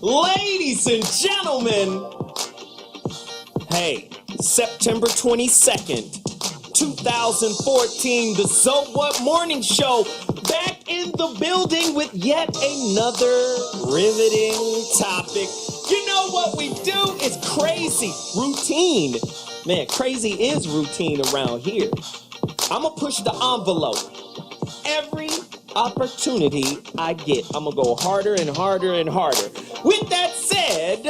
Ladies and gentlemen, hey, September 22nd, 2014, the So What Morning Show, back in the building with yet another riveting topic. You know what we do is crazy routine. Man, crazy is routine around here. I'm gonna push the envelope. Every opportunity I get, I'm gonna go harder and harder and harder. With that said,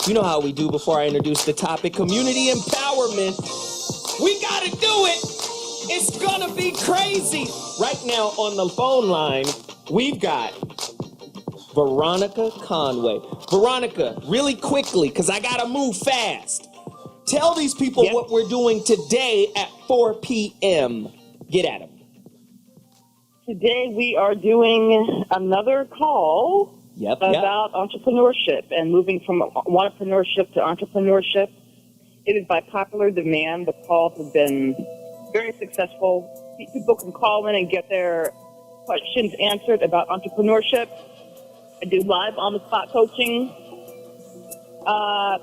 you know how we do before I introduce the topic, community empowerment. We gotta do it. It's gonna be crazy. Right now on the phone line, we've got Veronica Conway. Veronica, really quickly, because I gotta move fast. Tell these people what we're doing today at 4 p.m. Get at them. Today we are doing another call about entrepreneurship and moving from entrepreneurship to entrepreneurship. It is by popular demand. The calls have been very successful. People can call in and get their questions answered about entrepreneurship. I do live on-the-spot coaching.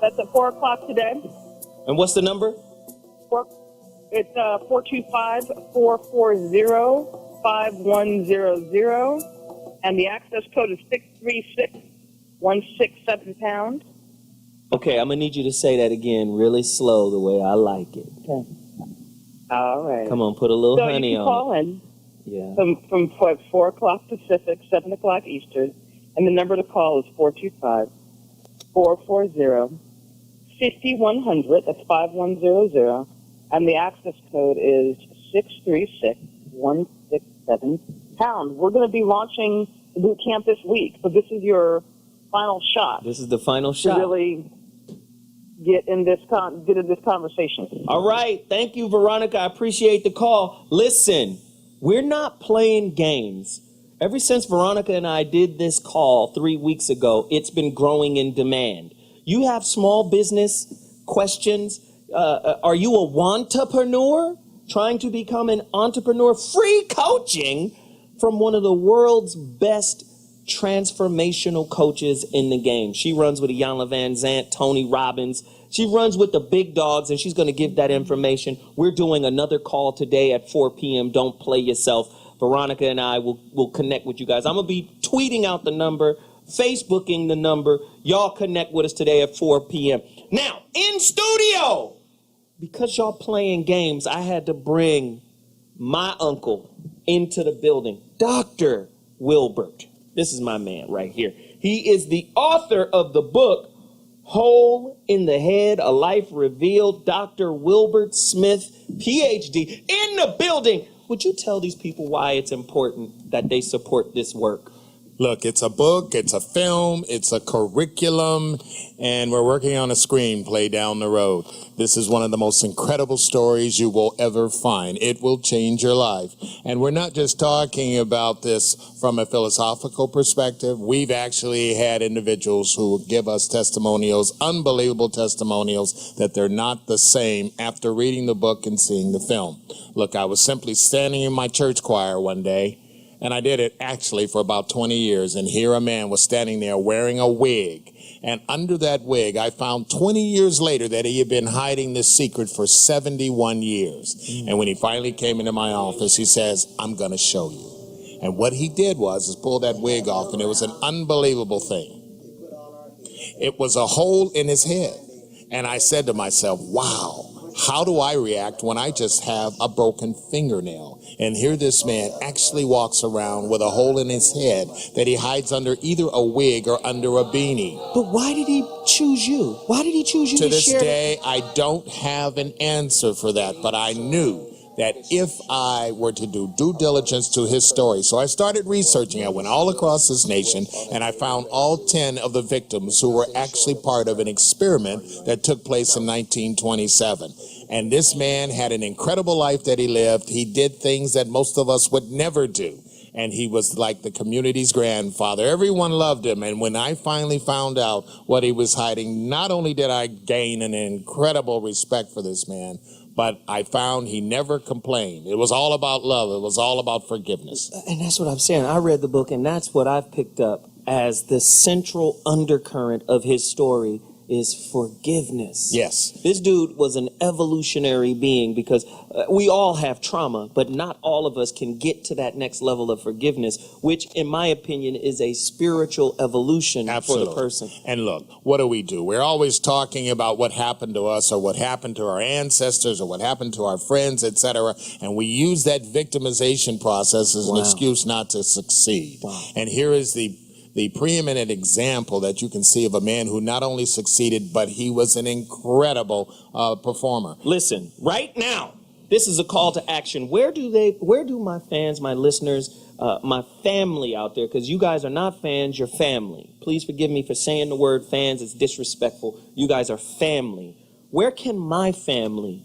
That's at 4 o'clock today. And what's the number? It's 425-440-5100. And the access code is 636-167#. Okay, I'm going to need you to say that again really slow the way I like it. Okay. All right. Come on, put a little honey on it. So you can call in from 4 o'clock Pacific, 7 o'clock Eastern. And the number to call is 425-440-5100. That's 5100. And the access code is 636-167#. We're going to be launching the boot camp this week. So this is your final shot. This is the final shot. To really get in this conversation. All right. Thank you, Veronica. I appreciate the call. Listen, we're not playing games. Ever since Veronica and I did this call 3 weeks ago, it's been growing in demand. You have small business questions? Are you a wantapreneur trying to become an entrepreneur? Free coaching from one of the world's best transformational coaches in the game. She runs with Iyanla Vanzant, Tony Robbins. She runs with the big dogs, and she's going to give that information. We're doing another call today at 4 p.m. Don't play yourself. Veronica and I will connect with you guys. I'm going to be tweeting out the number, Facebooking the number. Y'all connect with us today at 4 p.m. Now, in studio, because y'all playing games, I had to bring my uncle into the building, Dr. Wilbert. This is my man right here. He is the author of the book, Hole in the Head, A Life Revealed. Dr. Wilbert Smith, PhD, in the building. Would you tell these people why it's important that they support this work? Look, it's a book, it's a film, it's a curriculum, and we're working on a screenplay down the road. This is one of the most incredible stories you will ever find. It will change your life. And we're not just talking about this from a philosophical perspective. We've actually had individuals who give us testimonials, unbelievable testimonials, that they're not the same after reading the book and seeing the film. Look, I was simply standing in my church choir one day, and I did it actually for about 20 years. And here a man was standing there wearing a wig. And under that wig, I found 20 years later that he had been hiding this secret for 71 years. And when he finally came into my office, he says, I'm going to show you. And what he did was pull that wig off, and it was an unbelievable thing. It was a hole in his head. And I said to myself, wow, How do I react when I just have a broken fingernail? And here this man actually walks around with a hole in his head that he hides under either a wig or under a beanie. But why did he choose you? Why did he choose you to this share? day, I don't have an answer for that, but I knew that if I were to do due diligence to his story. So I started researching. I went all across this nation, and I found all 10 of the victims who were actually part of an experiment that took place in 1927. And this man had an incredible life that he lived. He did things that most of us would never do. And he was like the community's grandfather. Everyone loved him. And when I finally found out what he was hiding, not only did I gain an incredible respect for this man, but I found he never complained. It was all about love. It was all about forgiveness. And that's what I'm saying. I read the book, and that's what I've picked up as the central undercurrent of his story is forgiveness. Yes. This dude was an evolutionary being because we all have trauma, but not all of us can get to that next level of forgiveness, which in my opinion is a spiritual evolution for the person. And look, what do? We're always talking about what happened to us or what happened to our ancestors or what happened to our friends, etc. And we use that victimization process as an excuse not to succeed. And here is the preeminent example that you can see of a man who not only succeeded, but he was an incredible performer. Listen, right now, this is a call to action. Where do my fans, my listeners, my family out there, because you guys are not fans, you're family. Please forgive me for saying the word fans, it's disrespectful. You guys are family. Where can my family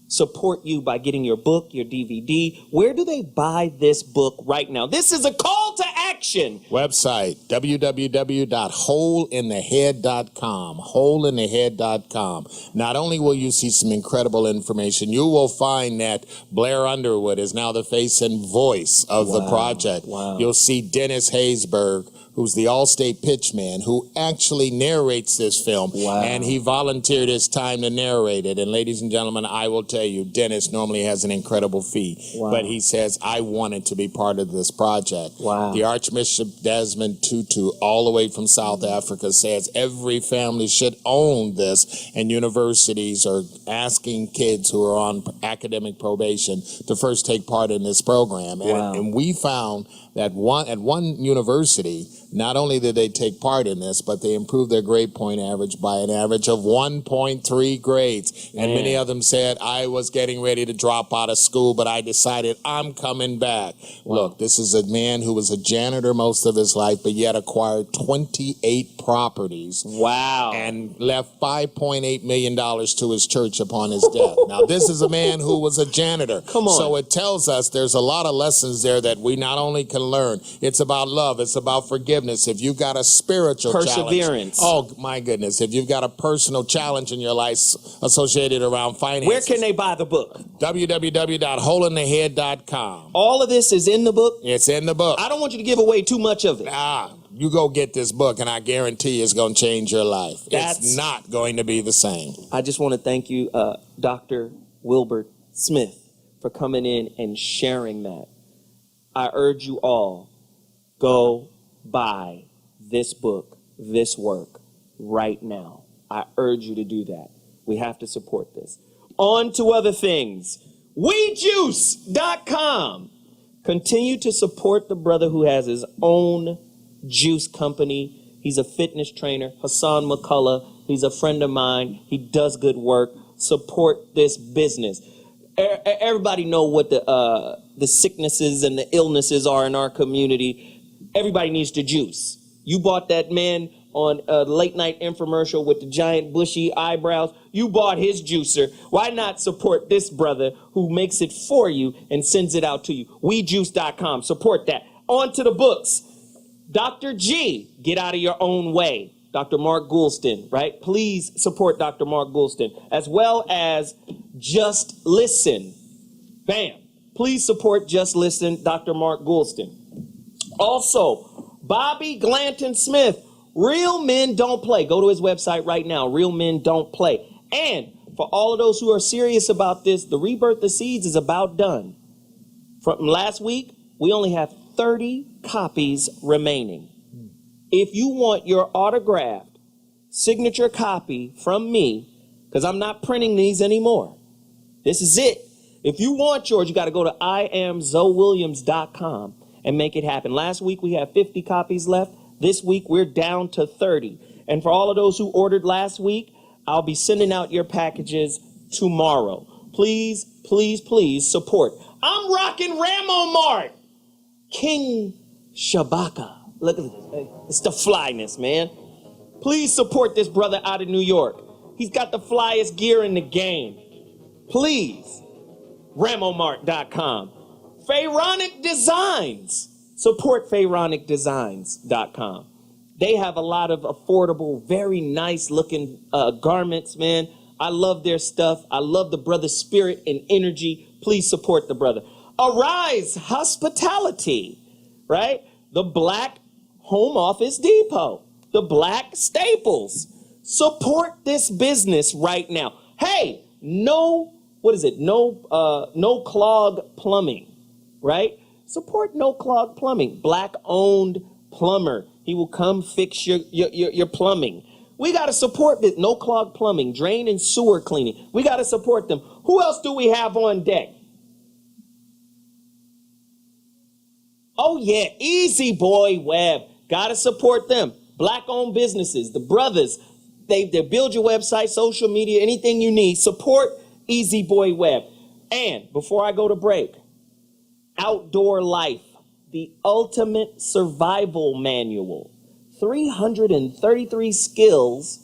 support you by getting your book, your DVD? Where do they buy this book right now? This is a call to action. Website, www.holeinthehead.com, holeinthehead.com. Not only will you see some incredible information, you will find that Blair Underwood is now the face and voice of the project. You'll see Dennis Haysbert, who's the all-state pitchman, who actually narrates this film. And he volunteered his time to narrate it. And ladies and gentlemen, I will tell you, Dennis normally has an incredible fee. But he says, I wanted to be part of this project. The Archbishop Desmond Tutu, all the way from South Africa, says every family should own this. And universities are asking kids who are on academic probation to first take part in this program. And we found that at one university, not only did they take part in this, but they improved their grade point average by an average of 1.3 grades. And many of them said, I was getting ready to drop out of school, but I decided I'm coming back. Look, this is a man who was a janitor most of his life, but yet acquired 28 properties. And left $5.8 million to his church upon his death. Now, this is a man who was a janitor. So it tells us there's a lot of lessons there that we not only can learn. It's about love. It's about forgiveness. If you've got a spiritual perseverance. Challenge, oh my goodness, if you've got a personal challenge in your life associated around finances. Where can they buy the book? www.holeinthehead.com. All of this is in the book? It's in the book. I don't want you to give away too much of it. You go get this book, and I guarantee it's going to change your life. It's not going to be the same. I just want to thank you, Dr. Wilbert Smith, for coming in and sharing that. I urge you all, go buy this book, this work, right now. I urge you to do that. We have to support this. On to other things. WeJuice.com. Continue to support the brother who has his own juice company. He's a fitness trainer, Hassan McCullough. He's a friend of mine. He does good work. Support this business. Everybody know what the sicknesses and the illnesses are in our community. Everybody needs to juice. You bought that man on a late night infomercial with the giant bushy eyebrows. You bought his juicer. Why not support this brother who makes it for you and sends it out to you? WeJuice.com. Support that. On to the books. Dr. G, Get Out of Your Own Way. Dr. Mark Goulston, right? Please support Dr. Mark Goulston, as well as Just Listen. Bam. Please support Just Listen, Dr. Mark Goulston. Also, Bobby Glanton-Smith, Real Men Don't Play. Go to his website right now, Real Men Don't Play. And for all of those who are serious about this, the Rebirth of Seeds is about done. From last week, we only have 30 copies remaining. If you want your autographed signature copy from me, because I'm not printing these anymore, This is it. If you want yours, you got to go to IamZoeWilliams.com and make it happen. Last week, we had 50 copies left. This week, we're down to 30. And for all of those who ordered last week, I'll be sending out your packages tomorrow. Please, please, please support. I'm rocking Ramo Mart. King Shabaka. Look at this. It's the flyness, man. Please support this brother out of New York. He's got the flyest gear in the game. Please. RamoMart.com. Pharaonic Designs. Support PharaonicDesigns.com. They have a lot of affordable, very nice looking garments, man. I love their stuff. I love the brother's spirit and energy. Please support the brother. Arise Hospitality, right? The Black Home Office Depot. The Black Staples. Support this business right now. Hey, no clog plumbing, right? Support No Clog Plumbing. Black-owned plumber. He will come fix your plumbing. We got to support this. No Clog Plumbing, drain and sewer cleaning. We got to support them. Who else do we have on deck? Oh, yeah, Easy Boy Web. Got to support them. Black-owned businesses, the brothers, they build your website, social media, anything you need. Support Easy Boy Web. And before I go to break, Outdoor Life, the ultimate survival manual. 333 skills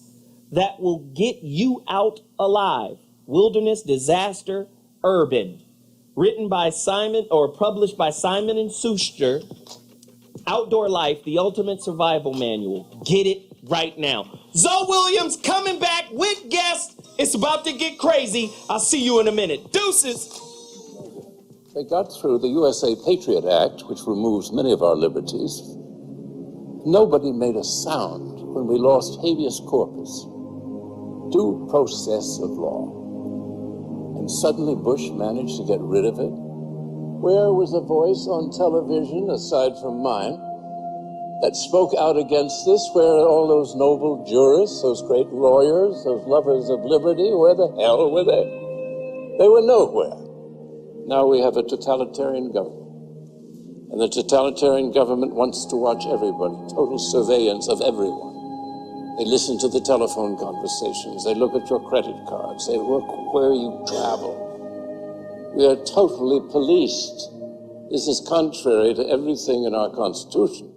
that will get you out alive. Wilderness, disaster, urban. Written by Simon, or published by Simon and Schuster. Outdoor Life, the ultimate survival manual. Get it right now. Zoe Williams coming back with guests. It's about to get crazy. I'll see you in a minute. Deuces. They got through the USA Patriot Act, which removes many of our liberties. Nobody made a sound when we lost habeas corpus, due process of law. And suddenly Bush managed to get rid of it. Where was a voice on television, aside from mine, that spoke out against this? Where are all those noble jurists, those great lawyers, those lovers of liberty? Where the hell were they? They were nowhere. Now we have a totalitarian government. And the totalitarian government wants to watch everybody, total surveillance of everyone. They listen to the telephone conversations. They look at your credit cards. They look where you travel. We are totally policed. This is contrary to everything in our Constitution.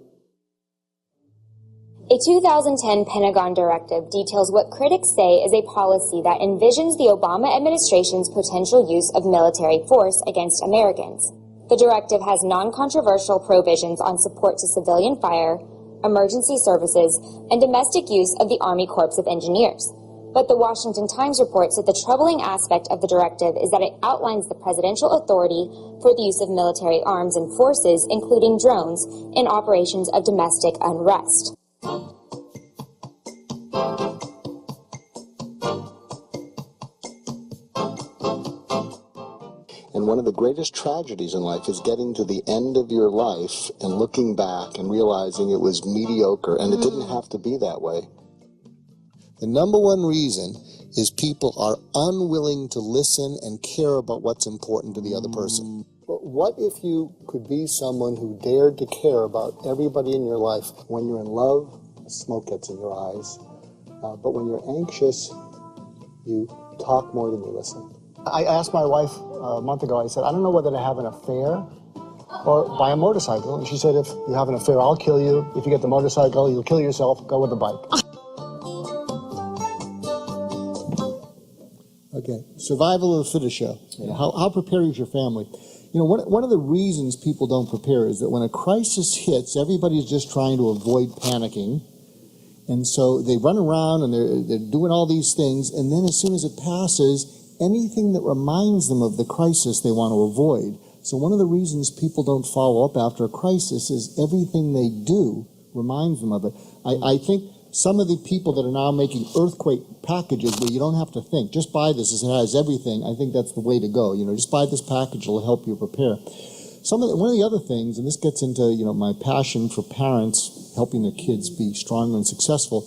A 2010 Pentagon directive details what critics say is a policy that envisions the Obama administration's potential use of military force against Americans. The directive has non-controversial provisions on support to civilian fire, emergency services, and domestic use of the Army Corps of Engineers. But the Washington Times reports that the troubling aspect of the directive is that it outlines the presidential authority for the use of military arms and forces, including drones, in operations of domestic unrest. And one of the greatest tragedies in life is getting to the end of your life and looking back and realizing it was mediocre, and it didn't have to be that way. The number one reason is people are unwilling to listen and care about what's important to the other person. But what if you could be someone who dared to care about everybody in your life? When you're in love, smoke gets in your eyes. But when you're anxious, you talk more than you listen. I asked my wife a month ago, I said, I don't know whether to have an affair or buy a motorcycle. And she said, if you have an affair, I'll kill you. If you get the motorcycle, you'll kill yourself. Go with the bike. Okay, survival of the fittest show. You know, how prepared is your family? You know, one of the reasons people don't prepare is that when a crisis hits, everybody's just trying to avoid panicking. And so they run around and they're doing all these things, and then as soon as it passes, anything that reminds them of the crisis they want to avoid. So one of the reasons people don't follow up after a crisis is everything they do reminds them of it. I think some of the people that are now making earthquake packages where you don't have to think, just buy this, it has everything, I think that's the way to go. You know, just buy this package, it'll help you prepare. One of the other things, and this gets into, you know, my passion for parents helping their kids be stronger and successful,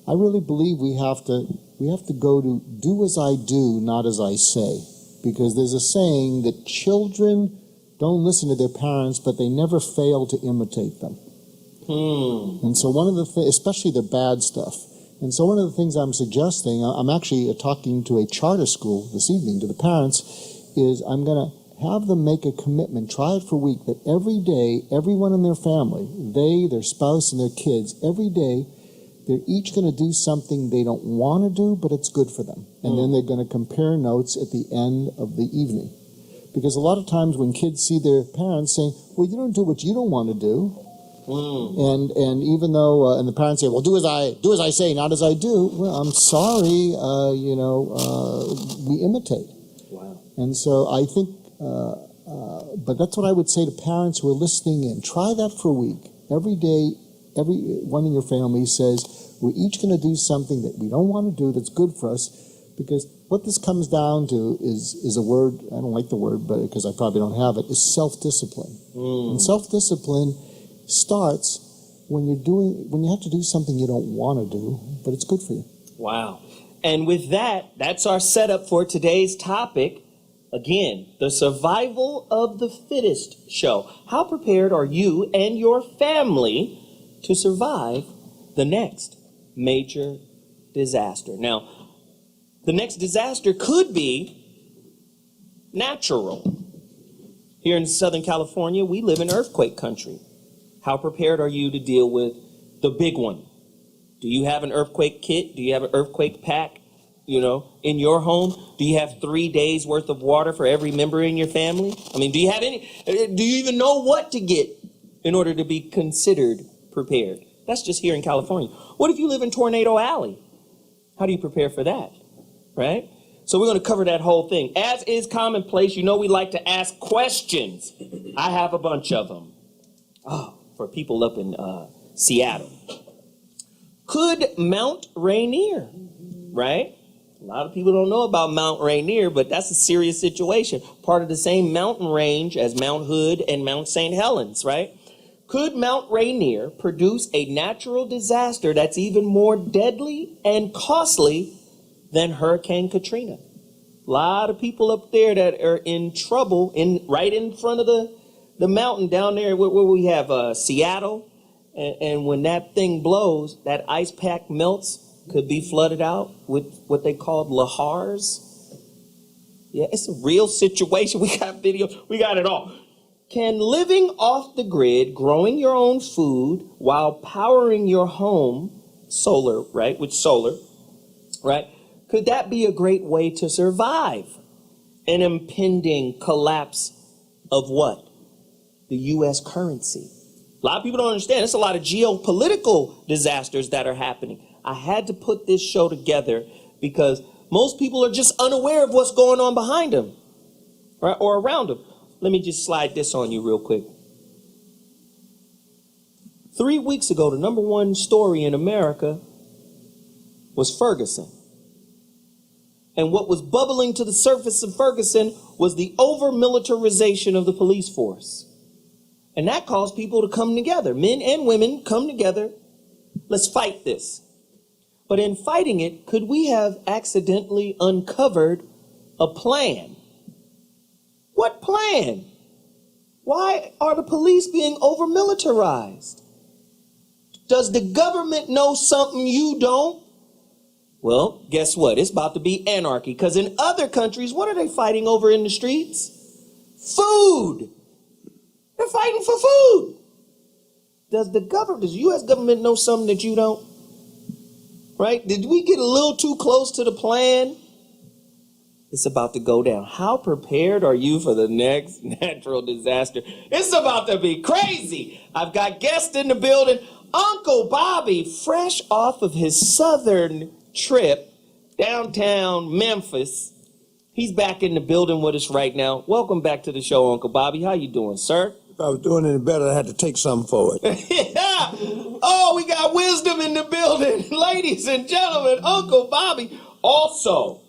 I really believe we have to go to do as I do, not as I say. because there's a saying that children don't listen to their parents, but they never fail to imitate them. And so one of the things, especially the bad stuff, and so one of the things I'm suggesting, I'm actually talking to a charter school this evening, to the parents, is I'm going to have them make a commitment, try it for a week, that every day, everyone in their family, they, their spouse, and their kids, every day, they're each going to do something they don't want to do, but it's good for them. And then they're going to compare notes at the end of the evening. Because a lot of times when kids see their parents saying, well, you don't do what you don't want to do, and even though, and the parents say, well, do as I say, not as I do, well, I'm sorry, we imitate. Wow. And so I think, but that's what I would say to parents who are listening in. Try that for a week. Every day, everyone in your family says, we're each going to do something that we don't want to do that's good for us, because what this comes down to is a word, I don't like the word, but because I probably don't have it, is self-discipline. And self-discipline starts when you have to do something you don't want to do, but it's good for you. Wow. And with that, that's our setup for today's topic. Again, the survival of the fittest show. How prepared are you and your family to survive the next major disaster? Now, the next disaster could be natural. Here in Southern California, we live in earthquake country. How prepared are you to deal with the big one? Do you have an earthquake kit? Do you have an earthquake pack, in your home? Do you have 3 days worth of water for every member in your family? I mean, do you even know what to get in order to be considered prepared? That's just here in California. What if you live in Tornado Alley? How do you prepare for that, right? So we're going to cover that whole thing. As is commonplace, we like to ask questions. I have a bunch of them. For people up in Seattle. Could Mount Rainier, right? A lot of people don't know about Mount Rainier, but that's a serious situation. Part of the same mountain range as Mount Hood and Mount St. Helens, right? Could Mount Rainier produce a natural disaster that's even more deadly and costly than Hurricane Katrina? A lot of people up there that are in trouble right in front of the mountain down there where we have Seattle. And when that thing blows, that ice pack melts, could be flooded out with what they call lahars. Yeah, it's a real situation. We got video, we got it all. Can living off the grid, growing your own food while powering your home, solar, right, with solar, right, could that be a great way to survive an impending collapse of what? The U.S. currency. A lot of people don't understand. There's a lot of geopolitical disasters that are happening. I had to put this show together because most people are just unaware of what's going on behind them, right, or around them. Let me just slide this on you real quick. 3 weeks ago, the number one story in America was Ferguson. And what was bubbling to the surface of Ferguson was the over-militarization of the police force. And that caused people to come together. Men and women come together. Let's fight this. But in fighting it, could we have accidentally uncovered a plan? What plan? Why are the police being over-militarized? Does the government know something you don't? Well, guess what? It's about to be anarchy. Because in other countries, what are they fighting over in the streets? Food. They're fighting for food. Does the U.S. government know something that you don't? Right? Did we get a little too close to the plan? It's about to go down. How prepared are you for the next natural disaster? It's about to be crazy. I've got guests in the building. Uncle Bobby, fresh off of his southern trip downtown Memphis. He's back in the building with us right now. Welcome back to the show, Uncle Bobby. How you doing, sir? If I was doing any better, I had to take something for it. Yeah. Oh, we got wisdom in the building. Ladies and gentlemen, Uncle Bobby. Also,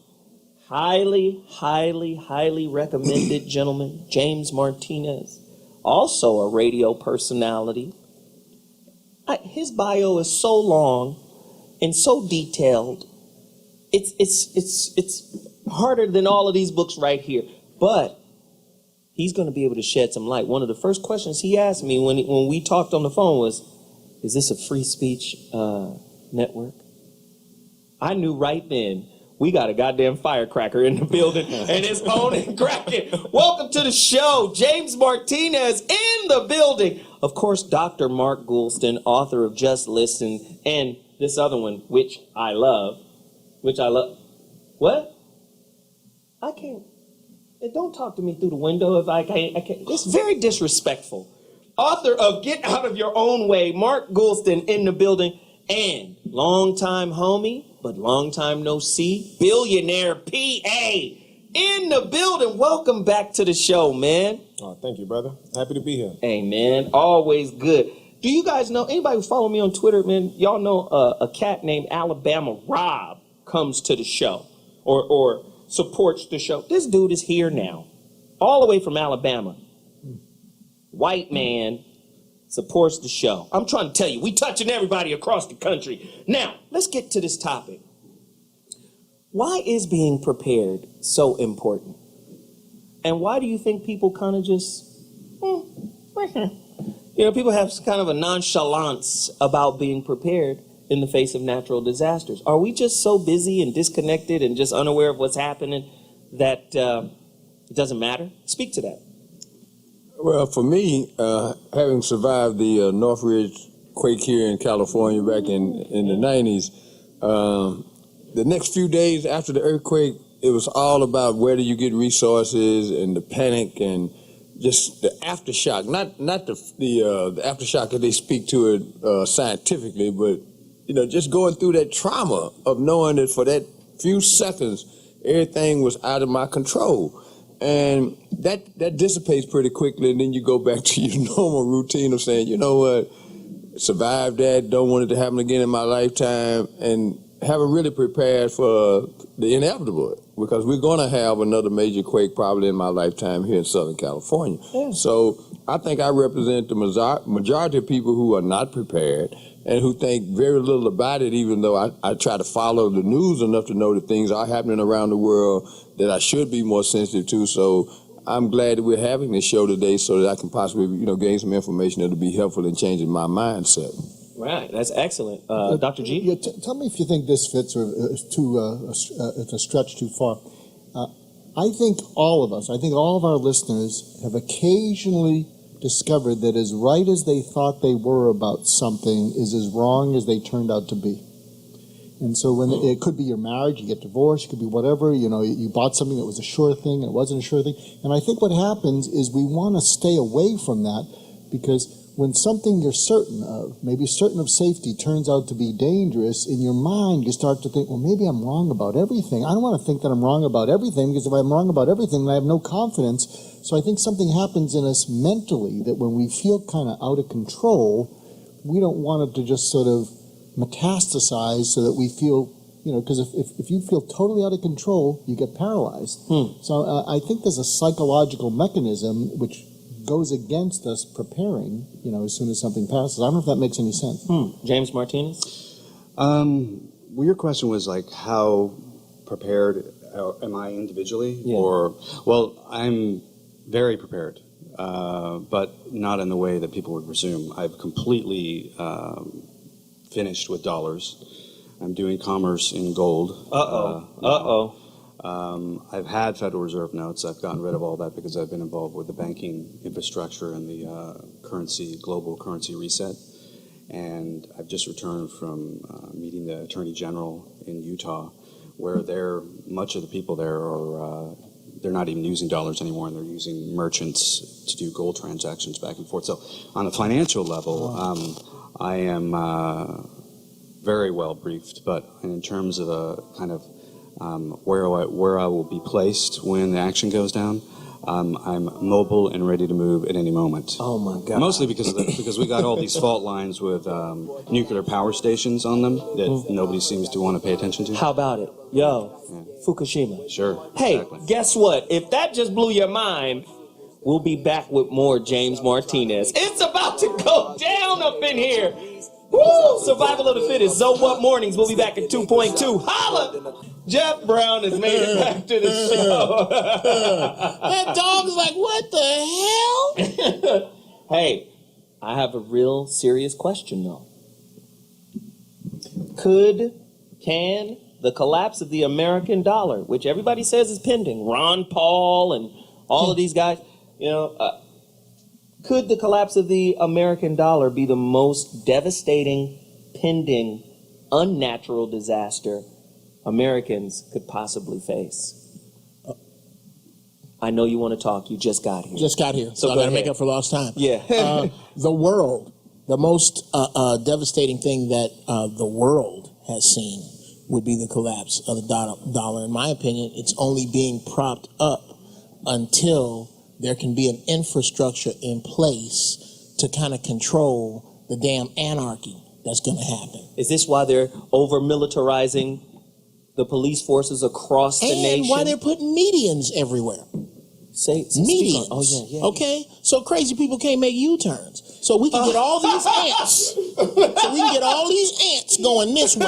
highly, highly, highly recommended gentleman, James Martinez. Also a radio personality. His bio is so long and so detailed. It's harder than all of these books right here. But he's going to be able to shed some light. One of the first questions he asked me when we talked on the phone was, is this a free speech network? I knew right then we got a goddamn firecracker in the building, and it's on and cracking. Welcome to the show, James Martinez in the building. Of course, Dr. Mark Goulston, author of Just Listen, and this other one, which I love. What? I can't. Don't talk to me through the window if I can't. It's very disrespectful. Author of Get Out of Your Own Way, Mark Goulston in the building, and longtime homie, but long time no see, Billionaire PA in the building. Welcome back to the show, man. Oh, thank you, brother. Happy to be here. Hey, man, always good. Do you guys know, anybody who follow me on Twitter, man, y'all know a cat named Alabama Rob comes to the show or supports the show. This dude is here now, all the way from Alabama. White man supports the show. I'm trying to tell you, we touching everybody across the country. Now, let's get to this topic. Why is being prepared so important? And why do you think people kind of just, people have kind of a nonchalance about being prepared in the face of natural disasters? Are we just so busy and disconnected and just unaware of what's happening that it doesn't matter? Speak to that. Well, for me, having survived the Northridge quake here in California back in the 90s, the next few days after the earthquake, it was all about where do you get resources and the panic and just the aftershock. Not the aftershock that they speak to it scientifically, but just going through that trauma of knowing that for that few seconds, everything was out of my control. And that dissipates pretty quickly, and then you go back to your normal routine of saying, you know what, survived that, don't want it to happen again in my lifetime, and haven't really prepared for the inevitable, because we're going to have another major quake probably in my lifetime here in Southern California. Yeah. So I think I represent the majority of people who are not prepared and who think very little about it, even though I try to follow the news enough to know that things are happening around the world that I should be more sensitive to. So I'm glad that we're having this show today so that I can possibly, gain some information that will be helpful in changing my mindset. Right, that's excellent. Dr. G? Yeah, tell me if you think this fits or is it's a stretch too far. I think all of us, all of our listeners have occasionally discovered that as right as they thought they were about something is as wrong as they turned out to be. And so when it could be your marriage, you get divorced, it could be whatever, you bought something that was a sure thing and it wasn't a sure thing. And I think what happens is we want to stay away from that, because when something you're certain of, maybe certain of safety, turns out to be dangerous, in your mind you start to think, well, maybe I'm wrong about everything. I don't want to think that I'm wrong about everything, because if I'm wrong about everything, then I have no confidence. So I think something happens in us mentally that when we feel kind of out of control, we don't want it to just sort of metastasize so that we feel, because if you feel totally out of control, you get paralyzed. So I think there's a psychological mechanism which goes against us preparing, as soon as something passes. I don't know if that makes any sense. James Martinez? Well, your question was like, how prepared am I individually? Yeah. Well, I'm very prepared, but not in the way that people would presume. I've completely finished with dollars. I'm doing commerce in gold. I've had Federal Reserve notes. I've gotten rid of all that because I've been involved with the banking infrastructure and the global currency reset. And I've just returned from meeting the Attorney General in Utah, where much of the people there are, they're not even using dollars anymore, and they're using merchants to do gold transactions back and forth. So on a financial level, I am very well briefed, but in terms of a kind of where I will be placed when the action goes down, I'm mobile and ready to move at any moment. Oh my God! Mostly because we got all these fault lines with nuclear power stations on them that nobody seems to want to pay attention to. How about it, Fukushima? Sure. Hey, exactly. Guess what? If that just blew your mind, we'll be back with more James Martinez. It's about to go down up in here. Woo! Survival of the fittest. So what mornings? We'll be back at 2.2. Holla! Jeff Brown has made it back to the show. That dog's like, what the hell? Hey, I have a real serious question, though. Can the collapse of the American dollar, which everybody says is pending, Ron Paul and all of these guys, could the collapse of the American dollar be the most devastating, pending, unnatural disaster Americans could possibly face? I know you want to talk. You just got here. So I got to make up for lost time. Yeah. The world, the most devastating thing that the world has seen would be the collapse of the dollar. In my opinion, it's only being propped up until there can be an infrastructure in place to kind of control the damn anarchy that's going to happen. Is this why they're over-militarizing the police forces across the nation? And why they're putting medians everywhere. Medians. Oh, yeah. Okay? So crazy people can't make U-turns. So we can get all these ants. Going this way.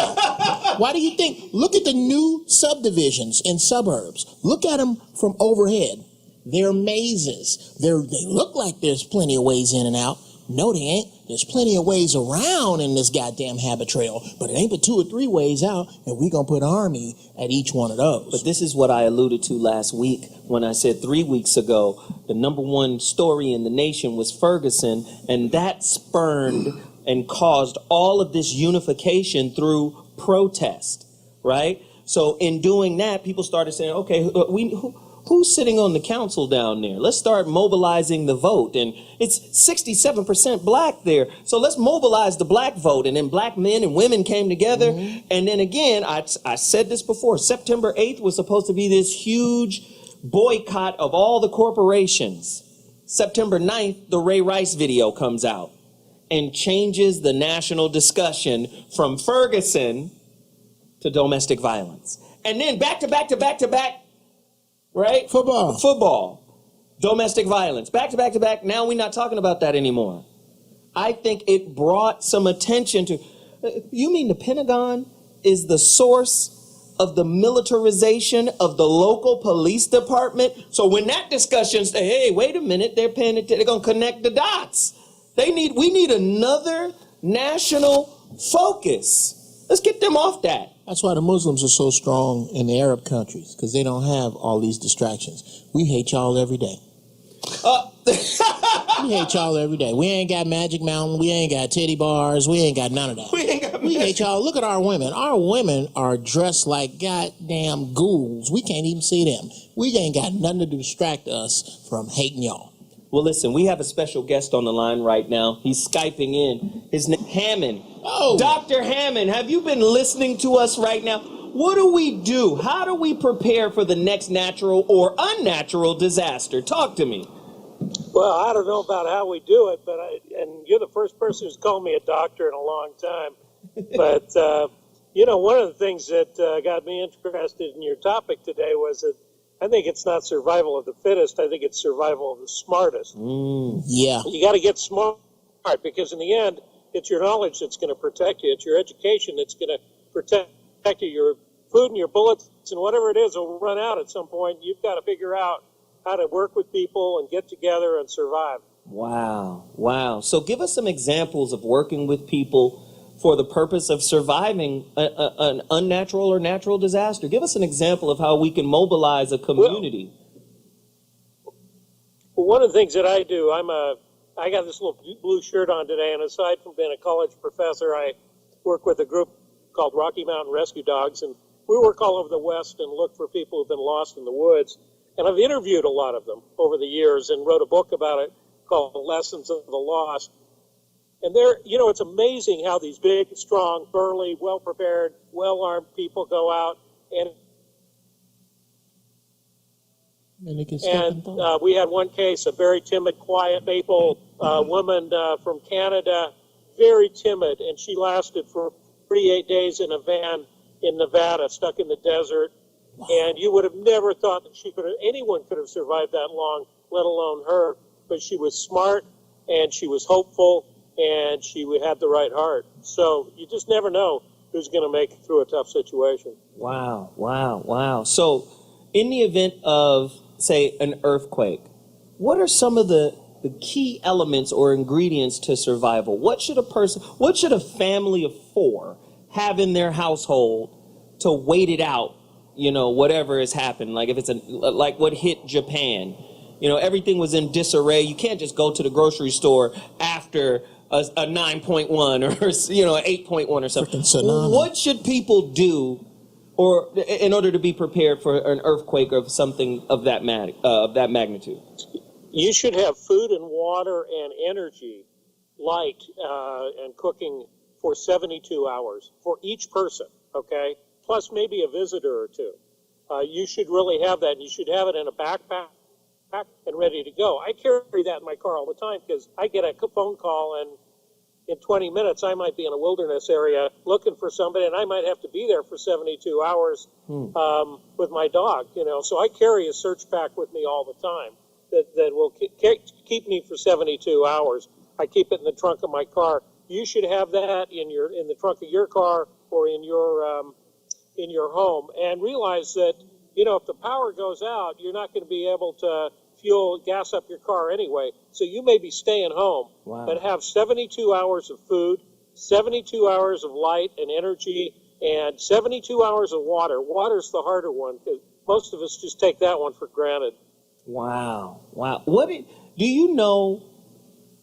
Why do you think? Look at the new subdivisions in suburbs. Look at them from overhead. They're mazes. They look like there's plenty of ways in and out. No, they ain't. There's plenty of ways around in this goddamn habit trail, but it ain't but 2 or 3 ways out, and we gonna put army at each one of those. But this is what I alluded to last week when I said 3 weeks ago, the #1 story in the nation was Ferguson, and that spurned and caused all of this unification through protest, right? So in doing that, people started saying, okay, who's sitting on the council down there? Let's start mobilizing the vote. And it's 67% black there. So let's mobilize the black vote. And then black men and women came together. Mm-hmm. And then again, I said this before, September 8th was supposed to be this huge boycott of all the corporations. September 9th, the Ray Rice video comes out and changes the national discussion from Ferguson to domestic violence. And then back to back, right? Football. Domestic violence. Back to back. Now we're not talking about that anymore. I think it brought some attention to... You mean the Pentagon is the source of the militarization of the local police department? So when that discussion say, hey, wait a minute, they're going to connect the dots. We need another national focus. Let's get them off that. That's why the Muslims are so strong in the Arab countries, because they don't have all these distractions. We hate y'all every day. We hate y'all every day. We ain't got Magic Mountain. We ain't got titty bars. We ain't got none of that. We hate y'all. Look at our women. Our women are dressed like goddamn ghouls. We can't even see them. We ain't got nothing to distract us from hating y'all. Well, listen, we have a special guest on the line right now. He's Skyping in. His name Hammond. Oh. Dr. Hammond, have you been listening to us right now? What do we do? How do we prepare for the next natural or unnatural disaster? Talk to me. Well, I don't know about how we do it, but and you're the first person who's called me a doctor in a long time. But, one of the things that got me interested in your topic today was that I think it's not survival of the fittest. I think it's survival of the smartest. Yeah. You got to get smart because in the end, it's your knowledge that's going to protect you. It's your education that's going to protect you. Your food and your bullets and whatever it is will run out at some point. You've got to figure out how to work with people and get together and survive. Wow. So give us some examples of working with people for the purpose of surviving an unnatural or natural disaster. Give us an example of how we can mobilize a community. Well, one of the things that I do, I got this little blue shirt on today, and aside from being a college professor, I work with a group called Rocky Mountain Rescue Dogs, and we work all over the West and look for people who've been lost in the woods. And I've interviewed a lot of them over the years and wrote a book about it called Lessons of the Lost. And it's amazing how these big, strong, burly, well-prepared, well-armed people go out and we had one case, a very timid, quiet maple woman from Canada, very timid, and she lasted for 38 days in a van in Nevada, stuck in the desert. Wow. And you would have never thought that anyone could have survived that long, let alone her. But she was smart, and she was hopeful, and she had the right heart. So you just never know who's going to make it through a tough situation. Wow, wow, wow. So in the event of, say, an earthquake, what are some of the key elements or ingredients to survival? What should a family of 4 have in their household to wait it out, whatever has happened? Like if it's like what hit Japan, everything was in disarray. You can't just go to the grocery store after a 9.1 or, an 8.1 or something. What should people do in order to be prepared for an earthquake of something of that magnitude? You should have food and water and energy, light, and cooking for 72 hours for each person, okay? Plus maybe a visitor or two. You should really have that, and you should have it in a backpack and ready to go. I carry that in my car all the time because I get a phone call, and in 20 minutes I might be in a wilderness area looking for somebody, and I might have to be there for 72 hours with my dog, So I carry a search pack with me all the time that will keep me for 72 hours. I keep it in the trunk of my car. You should have that in the trunk of your car or in your home, and realize that if the power goes out, you're not going to be able to gas up your car anyway. So you may be staying home, but have 72 hours of food, 72 hours of light and energy, and 72 hours of water. Water's the harder one because most of us just take that one for granted. Wow. Do you know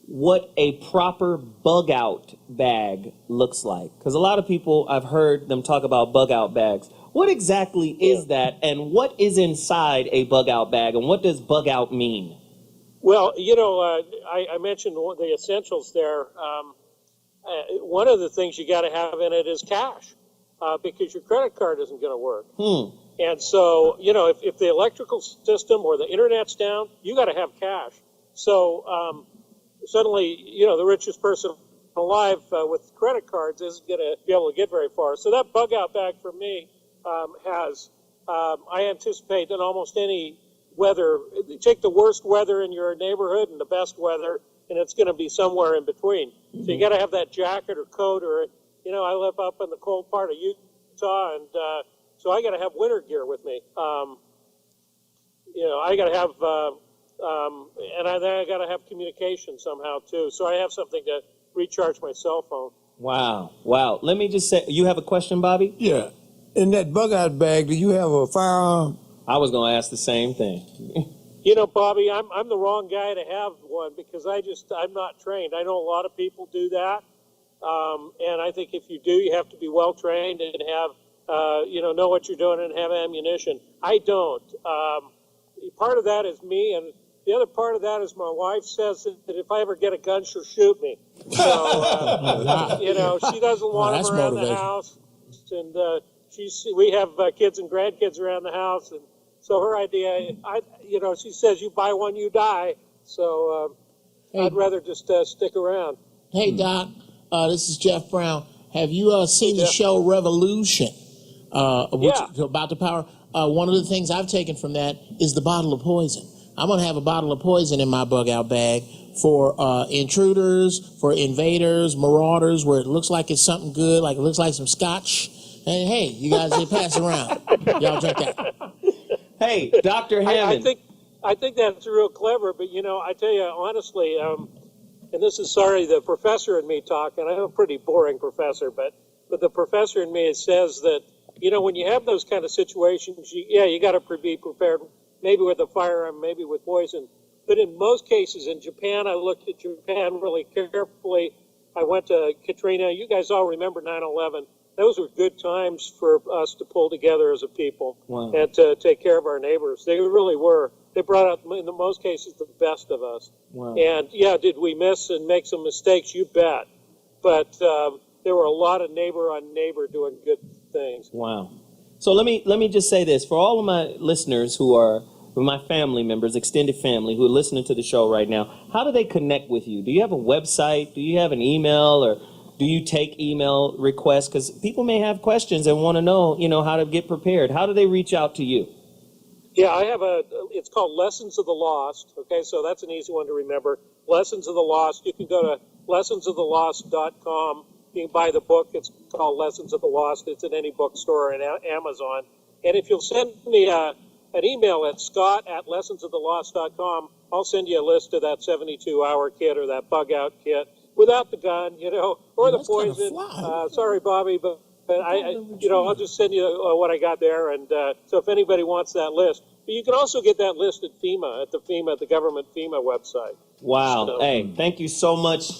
what a proper bug out bag looks like? Because a lot of people, I've heard them talk about bug out bags. What exactly is that, and what is inside a bug out bag, and what does bug out mean? Well, I mentioned the essentials there. One of the things you got to have in it is cash, because your credit card isn't going to work. And so, if the electrical system or the internet's down, you got to have cash. So suddenly, the richest person alive with credit cards isn't going to be able to get very far. So that bug out bag for me I anticipate that almost any weather, take the worst weather in your neighborhood and the best weather, and it's going to be somewhere in between. So you got to have that jacket or coat, or, I live up in the cold part of Utah, and so I got to have winter gear with me. I got to have, and I got to have communication somehow too. So I have something to recharge my cell phone. Wow. Let me just say, you have a question, Bobby? Yeah. In that bug out bag, do you have a firearm? I was going to ask the same thing. Bobby, I'm the wrong guy to have one because I'm not trained. I know a lot of people do that. And I think if you do, you have to be well trained and have, know what you're doing and have ammunition. I don't. Part of that is me, and the other part of that is my wife says that if I ever get a gun, she'll shoot me. So, she doesn't want them around the house. And we have kids and grandkids around the house, and so her idea, she says, you buy one, you die. So I'd rather just stick around. Hey, Doc, this is Jeff Brown. Have you seen the show Revolution? About the power. One of the things I've taken from that is the bottle of poison. I'm going to have a bottle of poison in my bug out bag for intruders, for invaders, marauders, where it looks like it's something good, like it looks like some scotch. And hey, you guys, they pass around. Y'all drink that. Hey, Dr. Hammond. I think that's real clever, but I tell you honestly, and this is the professor in me talking. I'm a pretty boring professor, but the professor in me says that when you have those kind of situations, you got to be prepared. Maybe with a firearm, maybe with poison. But in most cases, in Japan, I looked at Japan really carefully. I went to Katrina. You guys all remember 9/11. Those were good times for us to pull together as a people and to take care of our neighbors. They really were. They brought out, in the most cases, the best of us. Wow. And, did we miss and make some mistakes? You bet. But there were a lot of neighbor on neighbor doing good things. Wow. So let me just say this. For all of my listeners who are my family members, extended family, who are listening to the show right now, how do they connect with you? Do you have a website? Do you have an email? Or do you take email requests? Because people may have questions and want to know, how to get prepared. How do they reach out to you? Yeah, I have it's called Lessons of the Lost. Okay, so that's an easy one to remember. Lessons of the Lost. You can go to lessonsofthelost.com You can buy the book. It's called Lessons of the Lost. It's in any bookstore and Amazon. And if you'll send me an email at scott@lessonsofthelost.com, I'll send you a list of that 72-hour kit or that bug-out kit without the gun, or the poison. Sorry, Bobby, but I'll just send you what I got there. And so if anybody wants that list, but you can also get that list at the government FEMA website. Wow. So, hey, thank you so much,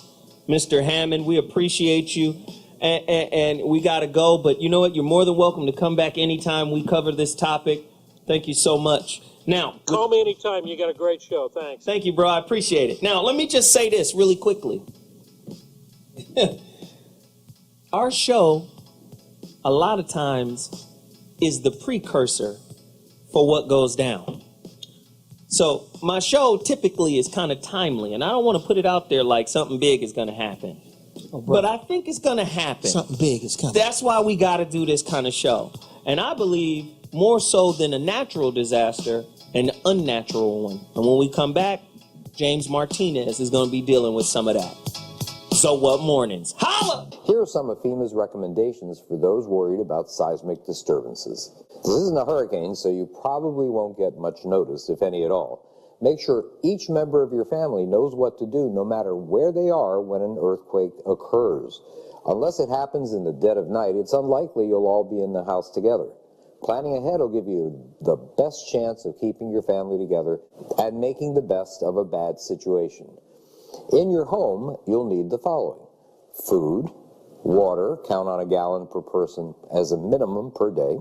Mr. Hammond. We appreciate you. And we got to go. But you know what? You're more than welcome to come back anytime we cover this topic. Thank you so much. Now, call me anytime. You got a great show. Thanks. Thank you, bro. I appreciate it. Now, let me just say this really quickly. Our show, a lot of times, is the precursor for what goes down. So my show typically is kind of timely, and I don't want to put it out there like something big is going to happen. But I think it's going to happen. Something big is coming. That's why we got to do this kind of show. And I believe more so than a natural disaster, an unnatural one. And when we come back, James Martinez is going to be dealing with some of that. So what mornings? Holla! Here are some of FEMA's recommendations for those worried about seismic disturbances. This isn't a hurricane, so you probably won't get much notice, if any at all. Make sure each member of your family knows what to do no matter where they are when an earthquake occurs. Unless it happens in the dead of night, it's unlikely you'll all be in the house together. Planning ahead will give you the best chance of keeping your family together and making the best of a bad situation. In your home, you'll need the following: food, water, count on a gallon per person as a minimum per day,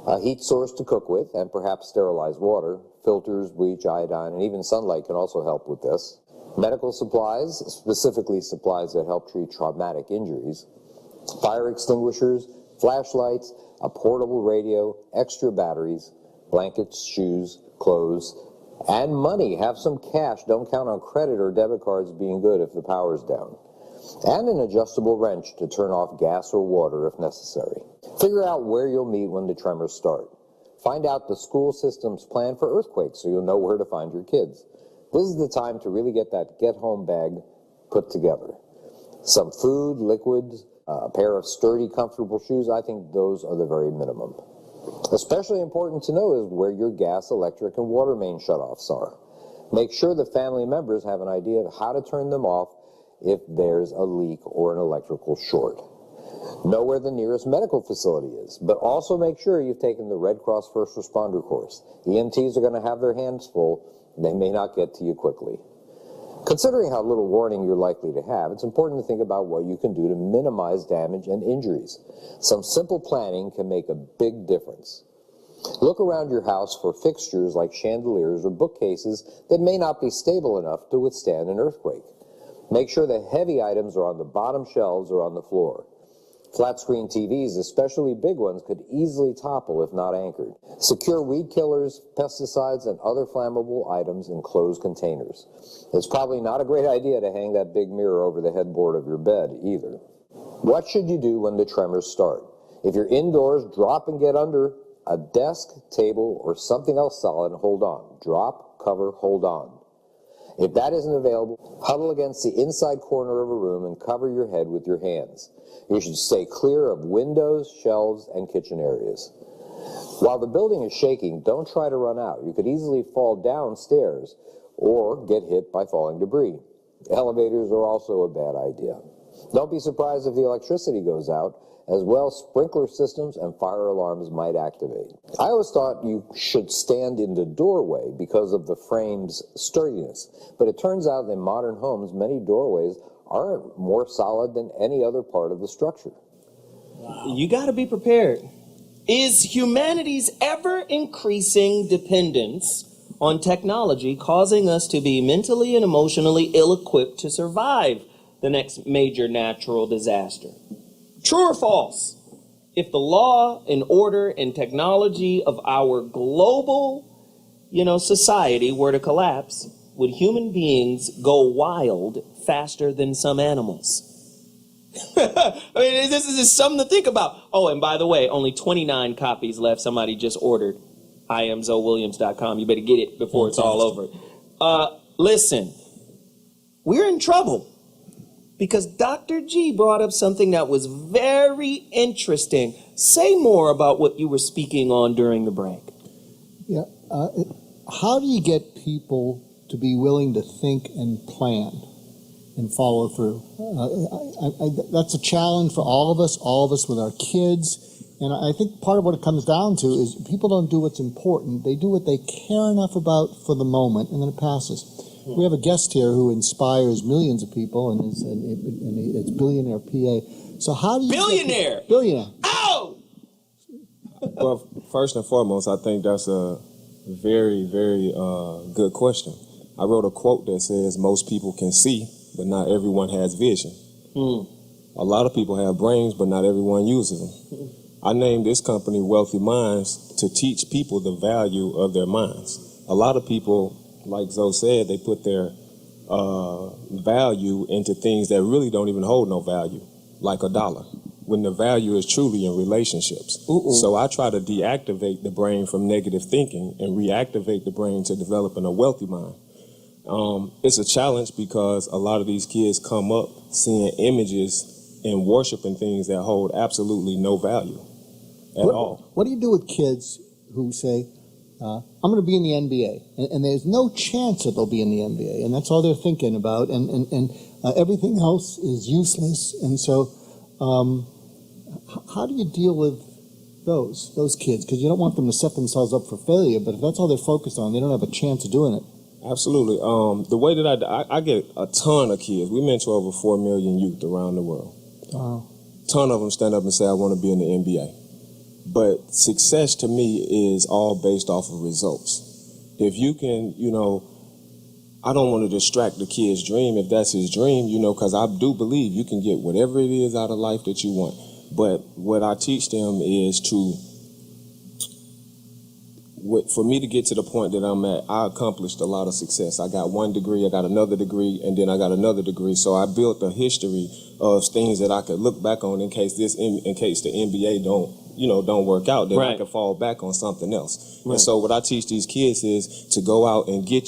a heat source to cook with, and perhaps sterilized water, filters, bleach, iodine, and even sunlight can also help with this. Medical supplies, specifically supplies that help treat traumatic injuries, fire extinguishers, flashlights, a portable radio, extra batteries, blankets, shoes, clothes, and money. Have some cash. Don't count on credit or debit cards being good if the power's down. And an adjustable wrench to turn off gas or water if necessary. Figure out where you'll meet when the tremors start. Find out the school system's plan for earthquakes so you'll know where to find your kids. This is the time to really get that get-home bag put together. Some food, liquids, a pair of sturdy, comfortable shoes. I think those are the very minimum. Especially important to know is where your gas, electric, and water main shutoffs are. Make sure the family members have an idea of how to turn them off if there's a leak or an electrical short. Know where the nearest medical facility is, but also make sure you've taken the Red Cross First Responder course. EMTs are going to have their hands full. They may not get to you quickly. Considering how little warning you're likely to have, it's important to think about what you can do to minimize damage and injuries. Some simple planning can make a big difference. Look around your house for fixtures like chandeliers or bookcases that may not be stable enough to withstand an earthquake. Make sure the heavy items are on the bottom shelves or on the floor. Flat-screen TVs, especially big ones, could easily topple if not anchored. Secure weed killers, pesticides, and other flammable items in closed containers. It's probably not a great idea to hang that big mirror over the headboard of your bed either. What should you do when the tremors start? If you're indoors, drop and get under a desk, table, or something else solid and hold on. Drop, cover, hold on. If that isn't available, huddle against the inside corner of a room and cover your head with your hands. You should stay clear of windows, shelves, and kitchen areas. While the building is shaking, don't try to run out. You could easily fall downstairs or get hit by falling debris. Elevators are also a bad idea. Don't be surprised if the electricity goes out. As well, sprinkler systems and fire alarms might activate. I always thought you should stand in the doorway because of the frame's sturdiness, but it turns out in modern homes, many doorways aren't more solid than any other part of the structure. Wow. You got to be prepared. Is humanity's ever-increasing dependence on technology causing us to be mentally and emotionally ill-equipped to survive the next major natural disaster? True or false? If the law and order and technology of our global, society were to collapse, would human beings go wild faster than some animals? I mean, this is just something to think about. Oh, and by the way, only 29 copies left. Somebody just ordered. IamZoeWilliams.com. You better get it before it's all over. Listen, we're in trouble. because Dr. G brought up something that was very interesting. Say more about what you were speaking on during the break. Yeah. How do you get people to be willing to think and plan and follow through? That's a challenge for all of us with our kids. And I think part of what it comes down to is people don't do what's important. They do what they care enough about for the moment, and then it passes. We have a guest here who inspires millions of people, and it's Billionaire PA. So how do you... Billionaire! Billionaire. Oh! Well, first and foremost, I think that's a very, very good question. I wrote a quote that says, most people can see, but not everyone has vision. A lot of people have brains, but not everyone uses them. I named this company Wealthy Minds to teach people the value of their minds. A lot of people, like Zoe said, they put their value into things that really don't even hold no value, like a dollar, when the value is truly in relationships. So I try to deactivate the brain from negative thinking and reactivate the brain to developing a wealthy mind. It's a challenge because a lot of these kids come up seeing images and worshiping things that hold absolutely no value at all. What do you do with kids who say, I'm going to be in the NBA, and there's no chance that they'll be in the NBA, and that's all they're thinking about, and everything else is useless, and so how do you deal with those kids? Because you don't want them to set themselves up for failure, but if that's all they're focused on, they don't have a chance of doing it. Absolutely. The way that I get a ton of kids. We mentor over 4 million youth around the world. Wow. Ton of them stand up and say, I want to be in the NBA. But success to me is all based off of results. If you can, I don't want to distract the kid's dream if that's his dream, because I do believe you can get whatever it is out of life that you want. But what I teach them is for me to get to the point that I'm at, I accomplished a lot of success. I got 1 degree, I got another degree, and then I got another degree. So I built a history of things that I could look back on in case the NBA don't work out, then I could fall back on something else. And so what I teach these kids is to go out and get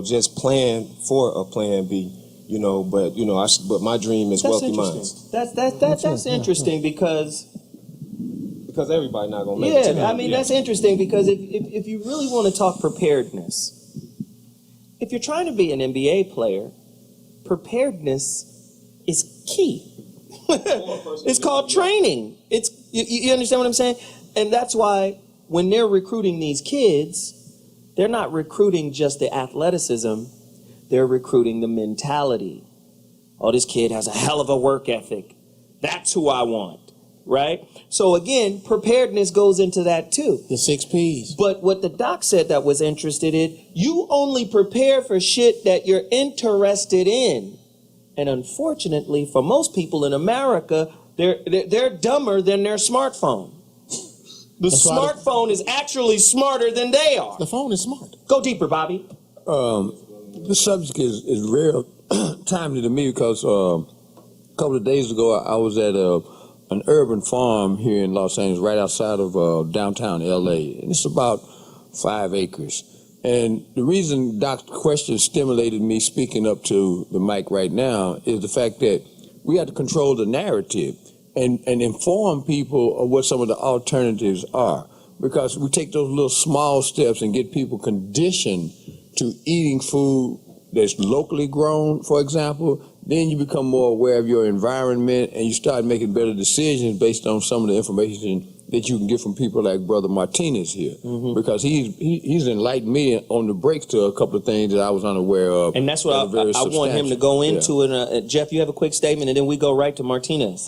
just plan for a plan B. But my dream is Wealthy Minds. That's interesting because everybody not gonna make it. That's interesting because if you really want to talk preparedness, if you're trying to be an NBA player, preparedness is key. It's called training. You understand what I'm saying? And that's why when they're recruiting these kids, they're not recruiting just the athleticism, they're recruiting the mentality. Oh, this kid has a hell of a work ethic. That's who I want. Right? So again, preparedness goes into that too. The 6 Ps. But what the doc said that was interested in, you only prepare for shit that you're interested in. And unfortunately, for most people in America, they're dumber than their smartphone. The smartphone is actually smarter than they are. The phone is smart. Go deeper, Bobby. This subject is real timely to me because a couple of days ago I was at an urban farm here in Los Angeles, right outside of downtown LA, and it's about 5 acres. And the reason Doc's question stimulated me speaking up to the mic right now is the fact that we have to control the narrative and inform people of what some of the alternatives are. Because we take those little small steps and get people conditioned to eating food that's locally grown, for example, then you become more aware of your environment and you start making better decisions based on some of the information that you can get from people like Brother Martinez here. Because he's enlightened me on the breaks to a couple of things that I was unaware of. And that's what I want him to go into. And Jeff, you have a quick statement, and then we go right to Martinez.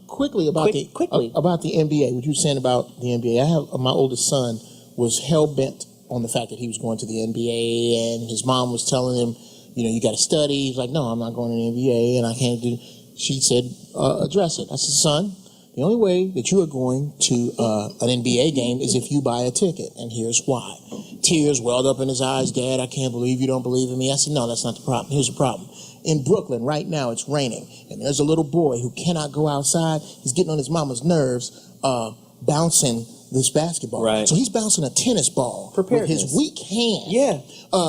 Quickly about the NBA, what you were saying about the NBA. I have my oldest son was hell-bent on the fact that he was going to the NBA, and his mom was telling him, you got to study. He's like, no, I'm not going to the NBA, and I can't do. She said, address it. I said, son, the only way that you are going to an NBA game is if you buy a ticket, and here's why. Tears welled up in his eyes. Dad, I can't believe you don't believe in me. I said, no, that's not the problem. Here's the problem. In Brooklyn right now, it's raining, and there's a little boy who cannot go outside. He's getting on his mama's nerves, bouncing this basketball. Right. So he's bouncing a tennis ball with his weak hand. Yeah.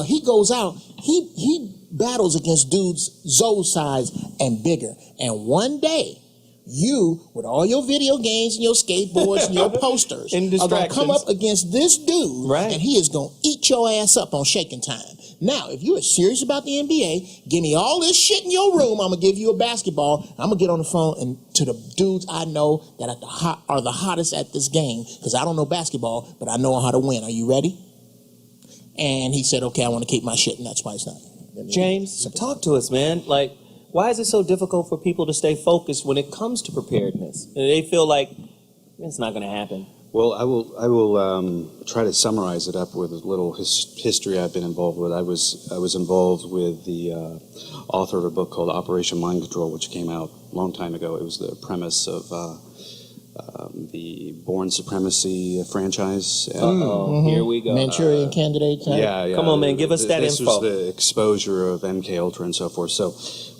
He goes out. He battles against dudes Zoe size and bigger. And one day, you, with all your video games and your skateboards and your posters, are going to come up against this dude, and he is going to eat your ass up on Shaking Time. Now, if you are serious about the NBA, give me all this shit in your room. I'm going to give you a basketball. I'm going to get on the phone and to the dudes I know that are the hottest at this game, because I don't know basketball, but I know how to win. Are you ready? And he said, okay, I want to keep my shit, and that's why it's not. James, talk to us, man. Like, why is it so difficult for people to stay focused when it comes to preparedness? And they feel like it's not going to happen. Well, I will try to summarize it up with a little history I've been involved with. I was involved with the author of a book called Operation Mind Control, which came out a long time ago. It was the premise of the Born Supremacy franchise. Here we go. Manchurian Candidate. Yeah. Come on, man, give us that info. This was the exposure of MK Ultra and so forth. So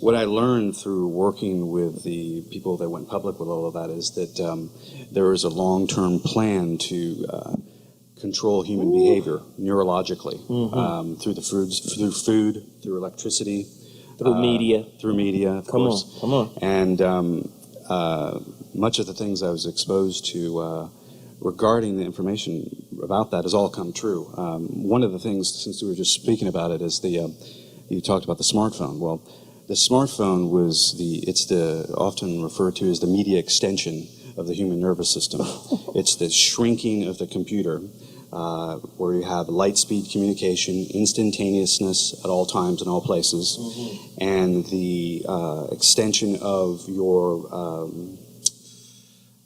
what I learned through working with the people that went public with all of that is that there is a long-term plan to control human behavior neurologically through food, through electricity, through media, of course. Come on. And much of the things I was exposed to regarding the information about that has all come true. One of the things, since we were just speaking about it, is you talked about the smartphone. Well, the smartphone it's often referred to as the media extension of the human nervous system. It's the shrinking of the computer, where you have light speed communication, instantaneousness at all times and all places, and the extension of your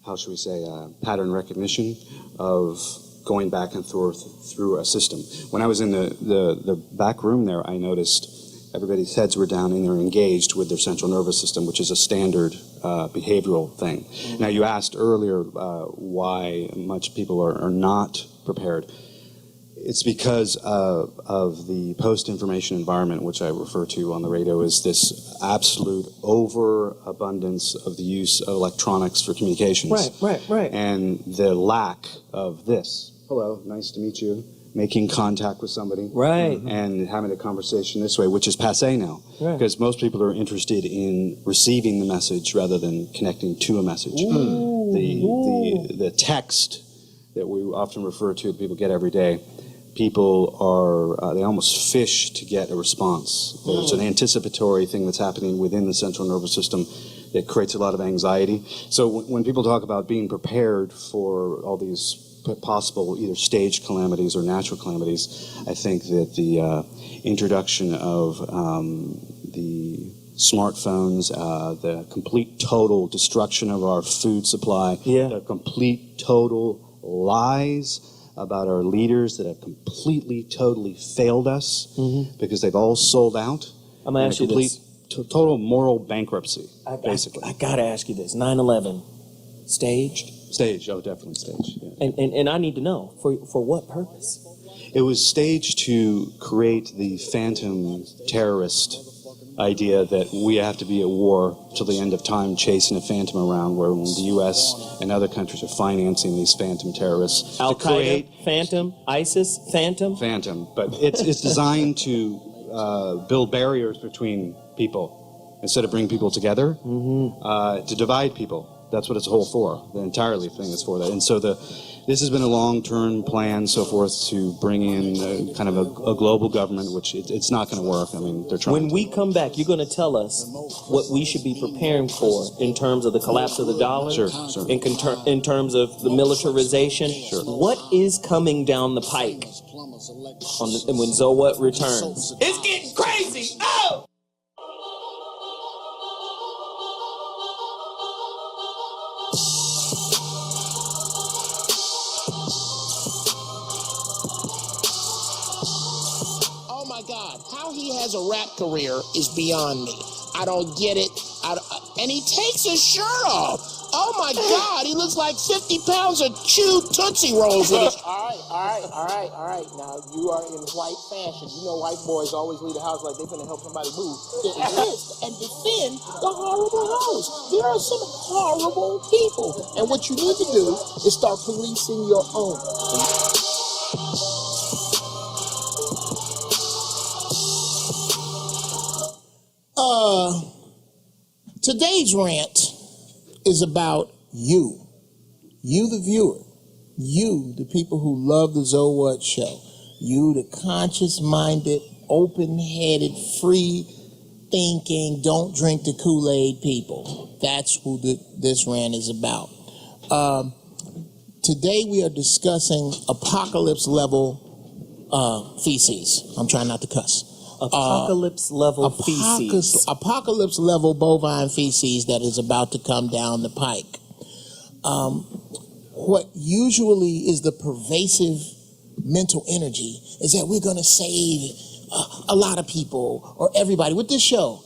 how should we say, pattern recognition of going back and forth through a system. When I was in the back room there, I noticed everybody's heads were down and they were engaged with their central nervous system, which is a standard behavioral thing. Now, you asked earlier why much people are not prepared. It's because of the post-information environment, which I refer to on the radio as this absolute overabundance of the use of electronics for communications. Right. And the lack of this. Hello, nice to meet you. Making contact with somebody. Right. And having a conversation this way, which is passé now. Right. Because most people are interested in receiving the message rather than connecting to a message. The text that we often refer to that people get every day, people are, they almost fish to get a response. There's an anticipatory thing that's happening within the central nervous system that creates a lot of anxiety. So when people talk about being prepared for all these possible either staged calamities or natural calamities, I think that the introduction of the smartphones, the complete total destruction of our food supply, the complete total lies about our leaders that have completely, totally failed us because they've all sold out. I'm going to ask you this. Total moral bankruptcy, basically. I got to ask you this. 9/11, staged? Staged, definitely staged. Yeah. And I need to know, for what purpose? It was staged to create the phantom terrorist idea that we have to be at war till the end of time chasing a phantom around, where the U.S. and other countries are financing these phantom terrorists. Al-Qaeda, phantom, ISIS, phantom? Phantom, but it's designed to build barriers between people instead of bring people together, to divide people. That's what it's a whole for. The entirely thing is for that. And so this has been a long-term plan, so forth, to bring in kind of a global government, which it's not going to work. I mean, they're trying. When we come back, you're going to tell us what we should be preparing for in terms of the collapse of the dollar, sure. In terms of the militarization. Sure. What is coming down the pike when Zoe returns? It's getting crazy. Oh! How he has a rap career is beyond me. I don't get it. And he takes his shirt off. Oh my God, he looks like 50 pounds of chewed Tootsie Rolls with his... All right. Now, you are in white fashion. You know white boys always leave the house like they're going to help somebody move. Exist and defend the horrible hoes. There are some horrible people. And what you need to do is start policing your own. Today's rant is about you. You, the viewer. You, the people who love the So What Show. You, the conscious-minded, open-headed, free-thinking, don't drink the Kool-Aid people. That's who this rant is about. Today we are discussing apocalypse-level feces. I'm trying not to cuss. Apocalypse-level feces. Apocalypse-level bovine feces that is about to come down the pike. What usually is the pervasive mental energy is that we're going to save a lot of people or everybody with this show.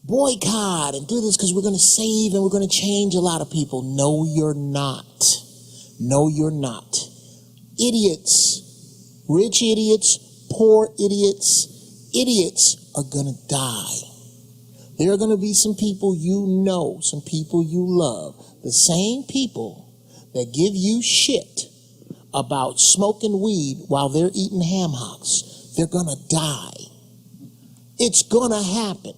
Boycott and do this because we're going to save and we're going to change a lot of people. No, you're not. No, you're not. Idiots, rich idiots, poor idiots, idiots are going to die. There are going to be some people you know, some people you love, the same people that give you shit about smoking weed while they're eating ham hocks. They're going to die. It's going to happen.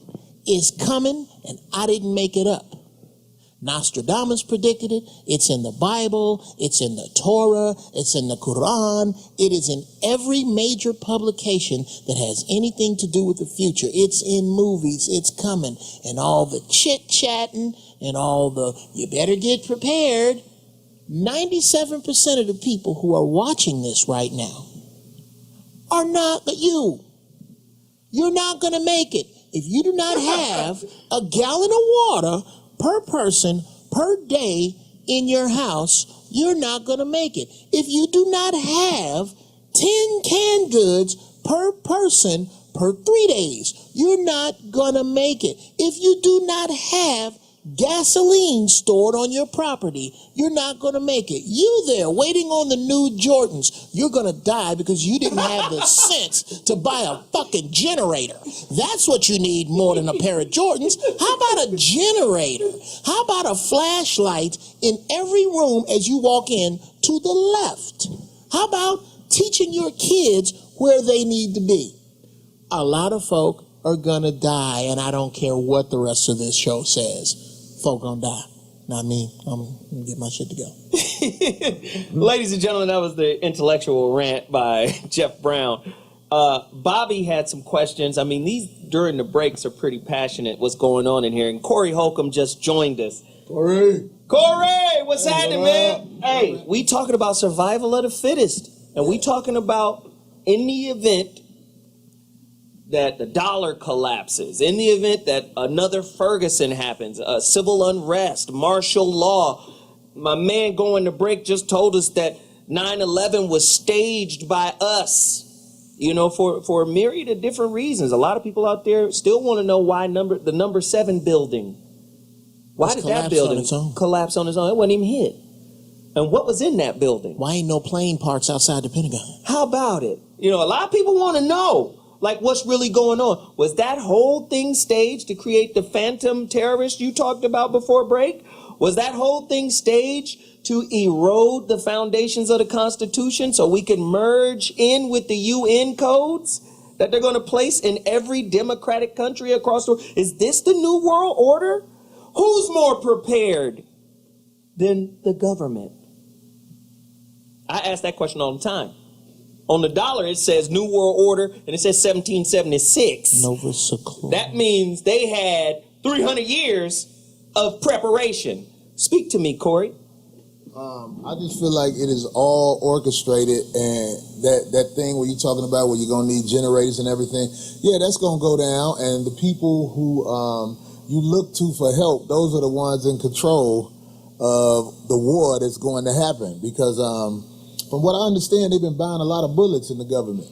It's coming, and I didn't make it up. Nostradamus predicted it. It's in the Bible. It's in the Torah. It's in the Quran. It is in every major publication that has anything to do with the future. It's in movies. It's coming. And all the chit-chatting and all the, you better get prepared. 97% of the people who are watching this right now are not you. You're not going to make it. If you do not have a gallon of water per person per day in your house, you're not going to make it. If you do not have 10 canned goods per person per 3 days, you're not going to make it. If you do not have gasoline stored on your property, you're not going to make it. You there waiting on the new Jordans, you're going to die because you didn't have the sense to buy a fucking generator. That's what you need more than a pair of Jordans. How about a generator? How about a flashlight in every room as you walk in to the left? How about teaching your kids where they need to be? A lot of folk are going to die, and I don't care what the rest of this show says. Folk gonna die. Not me. I'm gonna get my shit to go. Ladies and gentlemen, that was the intellectual rant by Jeff Brown. Bobby had some questions. I mean, these during the breaks are pretty passionate. What's going on in here? And Corey Holcomb just joined us. Corey, what's happening, man? Hey, we talking about survival of the fittest, and we talking about in the event that the dollar collapses, in the event that another Ferguson happens, civil unrest, martial law. My man going to break just told us that 9/11 was staged by us, you know, for a myriad of different reasons. A lot of people out there still want to know why the number 7 building, why did that building collapse on its own? It wasn't even hit. And what was in that building? Why ain't no plane parts outside the Pentagon? How about it? You know, a lot of people want to know. Like, what's really going on? Was that whole thing staged to create the phantom terrorist you talked about before break? Was that whole thing staged to erode the foundations of the Constitution so we can merge in with the UN codes that they're going to place in every democratic country across the world? Is this the new world order? Who's more prepared than the government? I ask that question all the time. On the dollar, it says New World Order, and it says 1776. Nova Seclorum. That means they had 300 years of preparation. Speak to me, Corey. I just feel like it is all orchestrated, and that thing where you're talking about where you're going to need generators and everything, yeah, that's going to go down, and the people who you look to for help, those are the ones in control of the war that's going to happen, because from what I understand, they've been buying a lot of bullets in the government,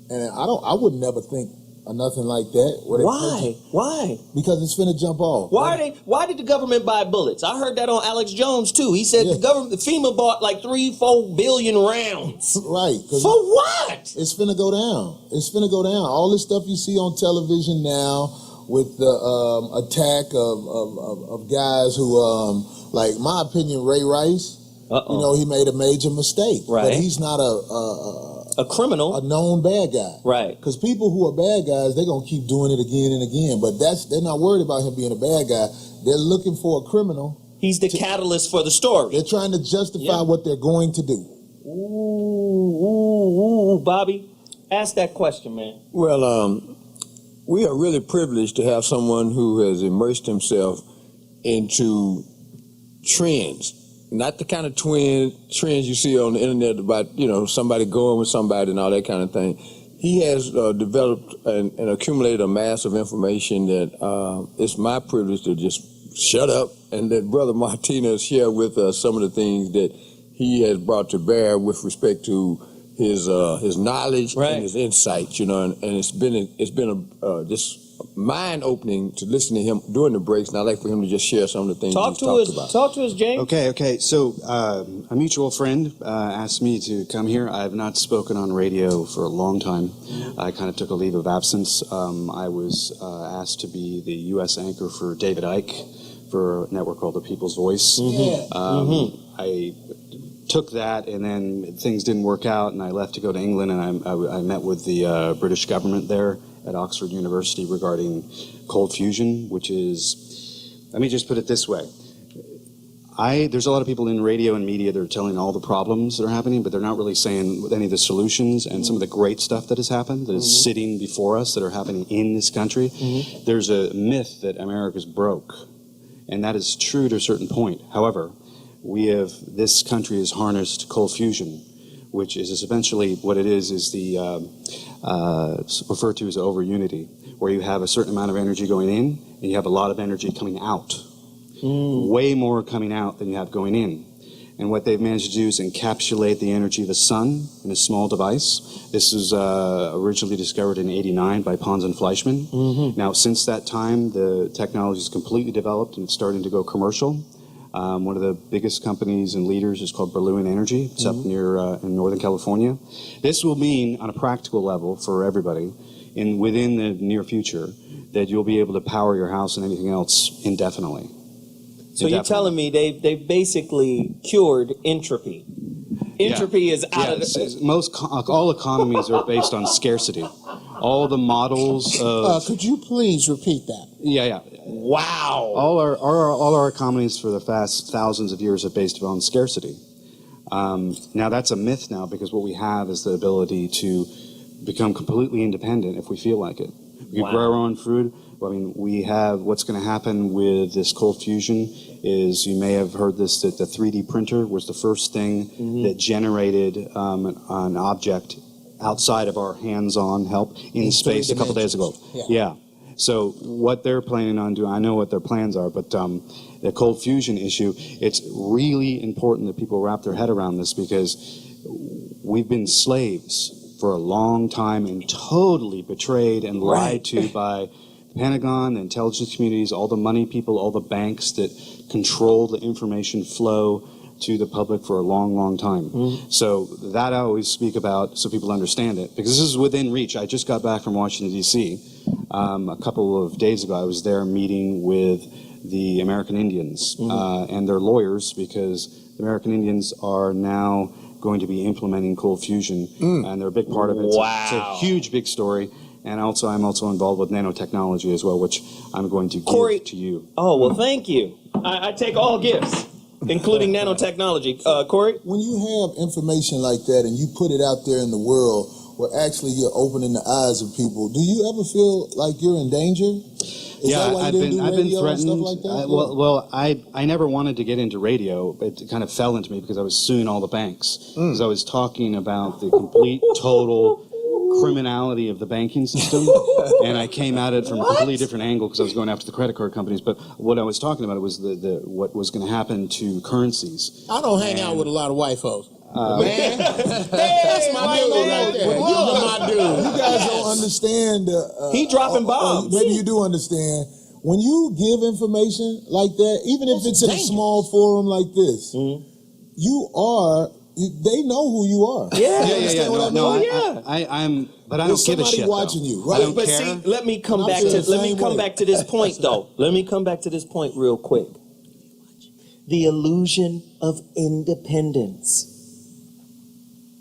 and I would never think of nothing like that. Why? Because it's finna jump off. Why did the government buy bullets? I heard that on Alex Jones too. He said the FEMA bought like 3-4 billion rounds. Right. For what? It's finna go down. It's finna go down. All this stuff you see on television now with the attack of guys who, like my opinion, Ray Rice. You know, he made a major mistake. Right. But he's not a criminal, a known bad guy. Right. Because people who are bad guys, they're gonna keep doing it again and again. But they're not worried about him being a bad guy. They're looking for a criminal. He's the catalyst for the story. They're trying to justify what they're going to do. Ooh, Bobby, ask that question, man. Well, we are really privileged to have someone who has immersed himself into trends. Not the kind of trends you see on the internet about, you know, somebody going with somebody and all that kind of thing. He has developed and accumulated a mass of information that it's my privilege to just shut up and let Brother Martinez share with us some of the things that he has brought to bear with respect to his knowledge and his insights, you know, and it's been just mind-opening to listen to him during the breaks, and I'd like for him to just share some of the things he's talked about. Talk to us, James. Okay. So a mutual friend asked me to come here. I have not spoken on radio for a long time. I kind of took a leave of absence. I was asked to be the U.S. anchor for David Icke for a network called The People's Voice. I took that, and then things didn't work out, and I left to go to England, and I met with the British government there at Oxford University regarding cold fusion, which is, let me just put it this way. There's a lot of people in radio and media that are telling all the problems that are happening, but they're not really saying any of the solutions and some of the great stuff that has happened, that is sitting before us, that are happening in this country. There's a myth that America's broke, and that is true to a certain point. However, this country has harnessed cold fusion, which is essentially what it is the referred to as over unity, where you have a certain amount of energy going in and you have a lot of energy coming out. Way more coming out than you have going in. And what they've managed to do is encapsulate the energy of the sun in a small device. This was originally discovered in '89 by Pons and Fleischmann. Now, since that time, the technology is completely developed and it's starting to go commercial. One of the biggest companies and leaders is called Berlin Energy. It's up near in Northern California. This will mean, on a practical level for everybody, within the near future, that you'll be able to power your house and anything else indefinitely. So you're telling me they've basically cured entropy. Entropy is out of all economies are based on scarcity. All the models of... could you please repeat that? Yeah. Wow. All our economies for the past thousands of years are based on scarcity. Now that's a myth now, because what we have is the ability to become completely independent if we feel like it. We can grow our own food. I mean, we have, what's going to happen with this cold fusion is, you may have heard this, that the 3D printer was the first thing that generated an object outside of our hands-on help in space a couple days ago. Yeah. So what they're planning on doing, I know what their plans are, but the cold fusion issue, it's really important that people wrap their head around this, because we've been slaves for a long time and totally betrayed and lied to by the Pentagon, the intelligence communities, all the money people, all the banks that control the information flow to the public for a long, long time. So that I always speak about so people understand it, because this is within reach. I just got back from Washington, D.C. A couple of days ago. I was there meeting with the American Indians and their lawyers, because the American Indians are now going to be implementing cold fusion, and they're a big part of it. It's a huge, big story. And also, I'm also involved with nanotechnology as well, which I'm going to give to you. Oh, well, thank you. I take all gifts, including nanotechnology. Corey? When you have information like that and you put it out there in the world, where actually you're opening the eyes of people, do you ever feel like you're in danger? I've been threatened. Like that? I never wanted to get into radio. It kind of fell into me because I was suing all the banks. Because I was talking about the complete, total criminality of the banking system, and I came at it from a completely different angle, because I was going after the credit card companies. But what I was talking about was what was going to happen to currencies. I don't hang out with a lot of white folks. Man, that's my dude right there. My dude. You guys don't understand. He dropping bombs. Maybe you do understand. When you give information like that, even if it's in a small forum like this, they know who you are. But I don't give a shit. Watching you, right? I don't but care. see, let me come back to this point though. Let me come back to this point real quick. the illusion of independence.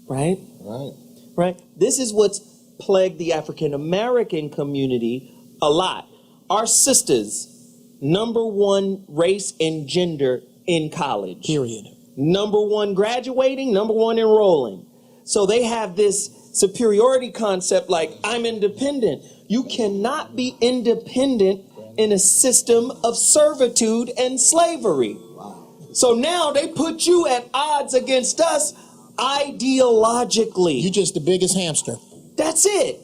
Right? Right. Right? This is what's plagued the African American community a lot. Our sisters, #1 race and gender in college. Period. #1 graduating, #1 enrolling. So they have this superiority concept like, I'm independent. You cannot be independent in a system of servitude and slavery. So now they put you at odds against us ideologically. You're just the biggest hamster. That's it.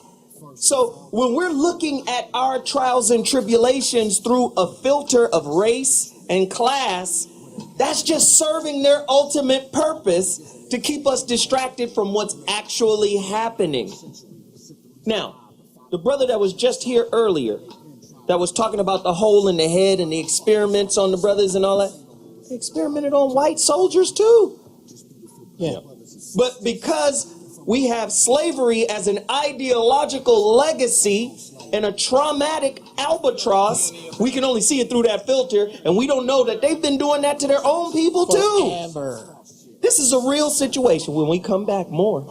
So when we're looking at our trials and tribulations through a filter of race and class, that's just serving their ultimate purpose to keep us distracted from what's actually happening. Now, the brother that was just here earlier, that was talking about the hole in the head and the experiments on the brothers and all that, they experimented on white soldiers too. Yeah. But because we have slavery as an ideological legacy and a traumatic albatross, we can only see it through that filter, and we don't know that they've been doing that to their own people too. Forever. This is a real situation. When we come back, more.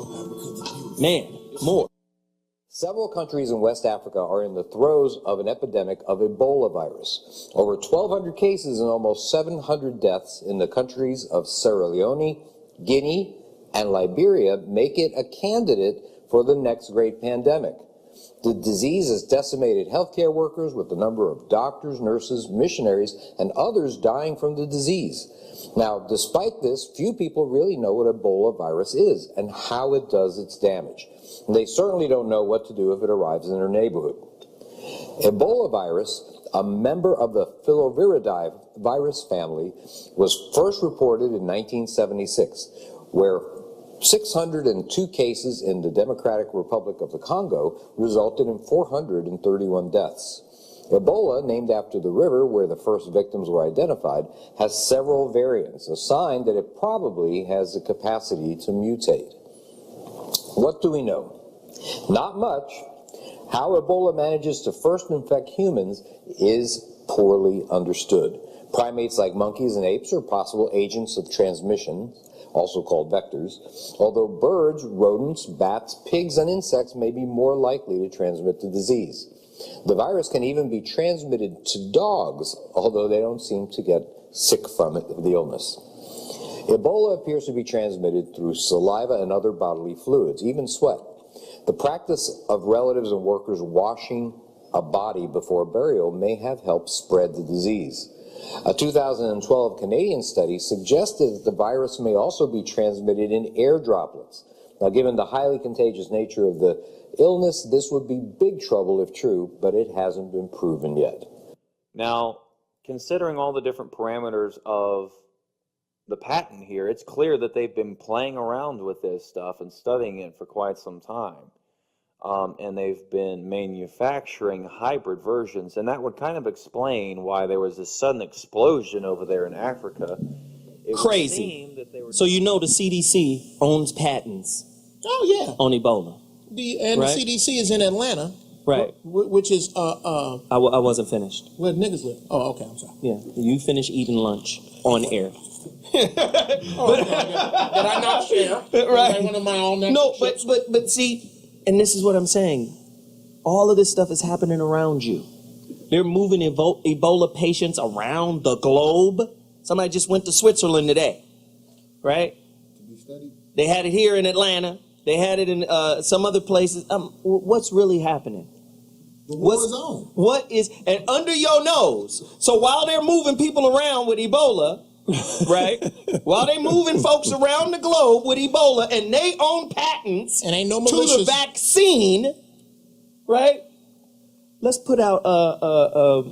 Several countries in West Africa are in the throes of an epidemic of Ebola virus. Over 1,200 cases and almost 700 deaths in the countries of Sierra Leone, Guinea, and Liberia make it a candidate for the next great pandemic. The disease has decimated healthcare workers, with the number of doctors, nurses, missionaries, and others dying from the disease. Now, despite this, few people really know what Ebola virus is and how it does its damage. And they certainly don't know what to do if it arrives in their neighborhood. Ebola virus, a member of the filoviridae virus family, was first reported in 1976, where 602 cases in the Democratic Republic of the Congo resulted in 431 deaths. Ebola, named after the river where the first victims were identified, has several variants, a sign that it probably has the capacity to mutate. What do we know? Not much. How Ebola manages to first infect humans is poorly understood. Primates like monkeys and apes are possible agents of transmission, also called vectors, although birds, rodents, bats, pigs, and insects may be more likely to transmit the disease. The virus can even be transmitted to dogs, although they don't seem to get sick from it, the illness. Ebola appears to be transmitted through saliva and other bodily fluids, even sweat. The practice of relatives and workers washing a body before burial may have helped spread the disease. A 2012 Canadian study suggested that the virus may also be transmitted in air droplets. Now, given the highly contagious nature of the illness, this would be big trouble if true, but it hasn't been proven yet. Now, considering all the different parameters of the patent here, it's clear that they've been playing around with this stuff and studying it for quite some time. And they've been manufacturing hybrid versions, and that would kind of explain why there was this sudden explosion over there in Africa. It Crazy. So you know the CDC owns patents. Oh, yeah. On Ebola. The right? CDC is in Atlanta. Right. Which is, I wasn't finished. Where niggas live. Oh, okay, I'm sorry. Yeah, you finish eating lunch on air. Did I not share? Right. One of my own no, but see, and this is what I'm saying. All of this stuff is happening around you. They're moving Ebola patients around the globe. Somebody just went to Switzerland today, right? To be studied. They had it here in Atlanta. They had it in some other places. What's really happening? The war is on. What is, and under your nose. So while they're moving people around with Ebola, right? While they moving folks around the globe with Ebola, and they own patents and ain't no to the vaccine, right? Let's put out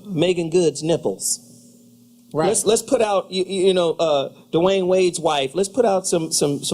Megan Good's nipples. Right. Let's put out Dwayne Wade's wife. Let's put out some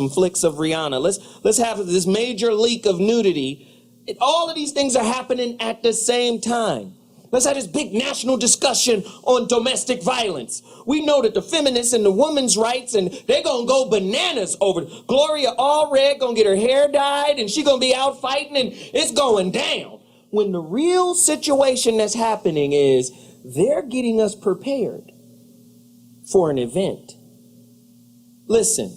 flicks of Rihanna. Let's have this major leak of nudity. All of these things are happening at the same time. Let's have this big national discussion on domestic violence. We know that the feminists and the women's rights, and they're gonna go bananas over it. Gloria Allred gonna get her hair dyed, and she gonna be out fighting, and it's going down. When the real situation that's happening is they're getting us prepared for an event Listen,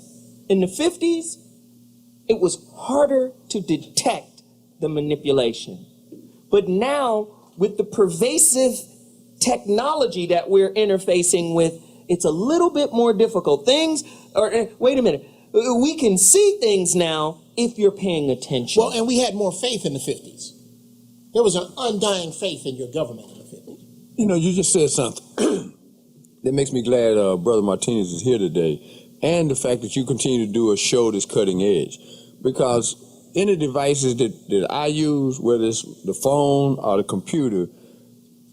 in the 50s, it was harder to detect the manipulation. But now, with the pervasive technology that we're interfacing with, it's a little bit more difficult. Wait a minute. We can see things now if you're paying attention. Well, and we had more faith in the 50s. There was an undying faith in your government in the 50s. You know, you just said something that makes me glad Brother Martinez is here today, and the fact that you continue to do a show that's cutting edge. Because any devices that I use, whether it's the phone or the computer,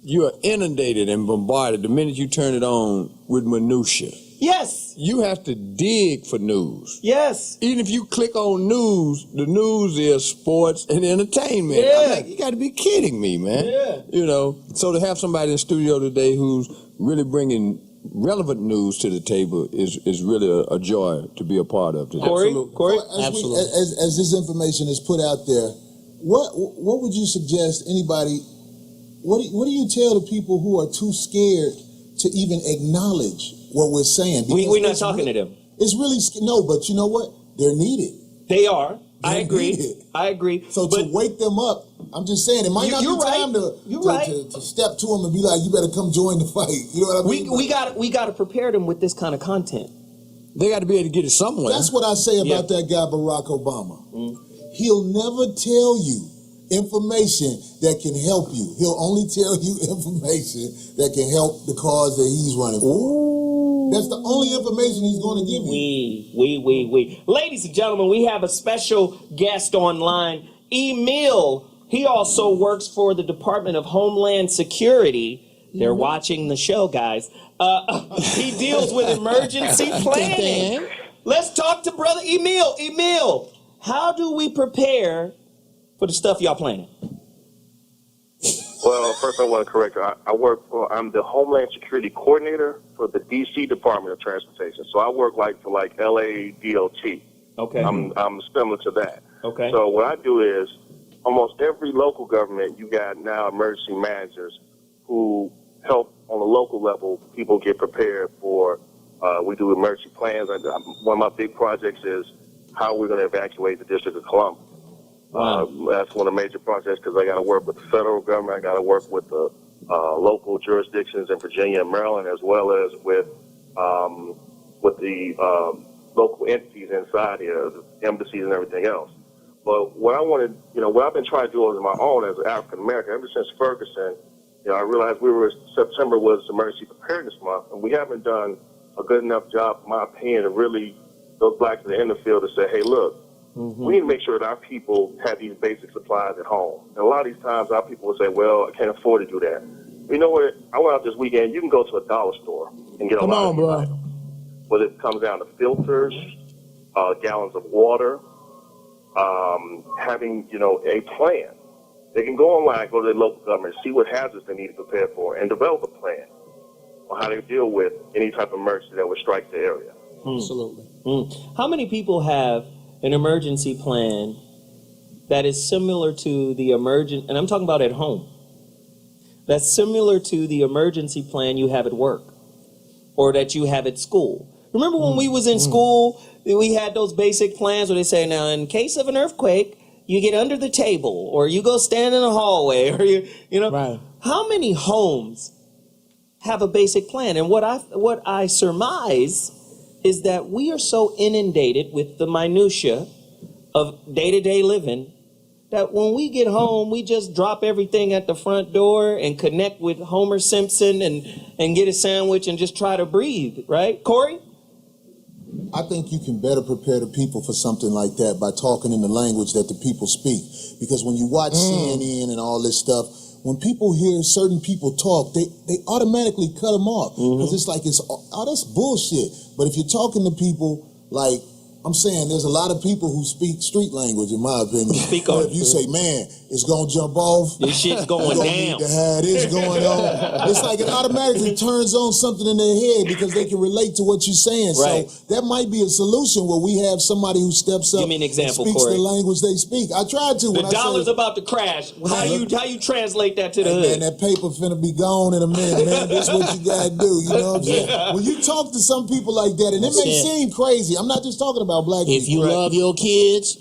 you are inundated and bombarded the minute you turn it on with minutia. Yes. You have to dig for news. Yes. Even if you click on news, the news is sports and entertainment. Yeah. I'm like, you got to be kidding me, man. Yeah. You know, so to have somebody in the studio today who's really bringing relevant news to the table is really a joy to be a part of today. Corey? Absolutely. As this information is put out there, what would you suggest anybody? What do you tell the people who are too scared to even acknowledge what we're saying? We're not talking to them. It's really no, but you know what? They're needed. They are. I agree. Needed. I agree. So to wake them up, I'm just saying it might not be time to step to them and be like, you better come join the fight. You know what I mean? We got to prepare them with this kind of content. They got to be able to get it somewhere. That's what I say about that guy Barack Obama. He'll never tell you information that can help you. He'll only tell you information that can help the cause that he's running for. That's the only information he's going to give you. Ladies and gentlemen, we have a special guest online, Emil. He also works for the Department of Homeland Security. They're watching the show, guys. He deals with emergency planning. Let's talk to Brother Emil. Emil, how do we prepare for the stuff y'all planning? Well, first I want to correct you. I'm the Homeland Security Coordinator for the D.C. Department of Transportation. So I work for LA DOT. Okay. I'm similar to that. Okay. So what I do is, almost every local government, you got now emergency managers who help on the local level people get prepared for, we do emergency plans. One of my big projects is how we're going to evacuate the District of Columbia. That's one of the major projects because I got to work with the federal government. I got to work with the local jurisdictions in Virginia and Maryland, as well as with the local entities inside here, the embassies and everything else. But what I wanted, what I've been trying to do on my own as an African American ever since Ferguson, I realized September was Emergency Preparedness Month, and we haven't done a good enough job, in my opinion, to really go back to the end of the field and say, hey, look, we need to make sure that our people have these basic supplies at home. And a lot of these times our people will say, well, I can't afford to do that. You know what? I went out this weekend. You can go to a dollar store and get a lot of these items. Whether it comes down to filters, gallons of water, having, a plan. They can go online, go to their local government, see what hazards they need to prepare for, and develop a plan on how to deal with any type of emergency that would strike the area. Absolutely. How many people have an emergency plan that is similar to the and I'm talking about at home, that's similar to the emergency plan you have at work or that you have at school? Remember when we was in school, we had those basic plans where they say, now in case of an earthquake, you get under the table or you go stand in the hallway or Right. How many homes have a basic plan? And what I surmise is that we are so inundated with the minutia of day-to-day living that when we get home, we just drop everything at the front door and connect with Homer Simpson and get a sandwich and just try to breathe, right? Corey? I think you can better prepare the people for something like that by talking in the language that the people speak. Because when you watch CNN and all this stuff, when people hear certain people talk, they automatically cut them off. Because it's like, that's bullshit. But if you're talking to people like I'm saying there's a lot of people who speak street language, in my opinion. Speak on if you say, man, it's going to jump off. This shit's going down. Need to have this going on. It's like it automatically turns on something in their head because they can relate to what you're saying. Right. So that might be a solution where we have somebody who steps up Give me an example, and speaks Corey. the language they speak. I tried to. The dollar's about to crash. How you translate that to the hood? Man, that paper finna be gone in a minute, man. This is what you gotta do. You know what I'm saying? When you talk to some people like that, and it may seem crazy. I'm not just talking about black people. If you love your kids,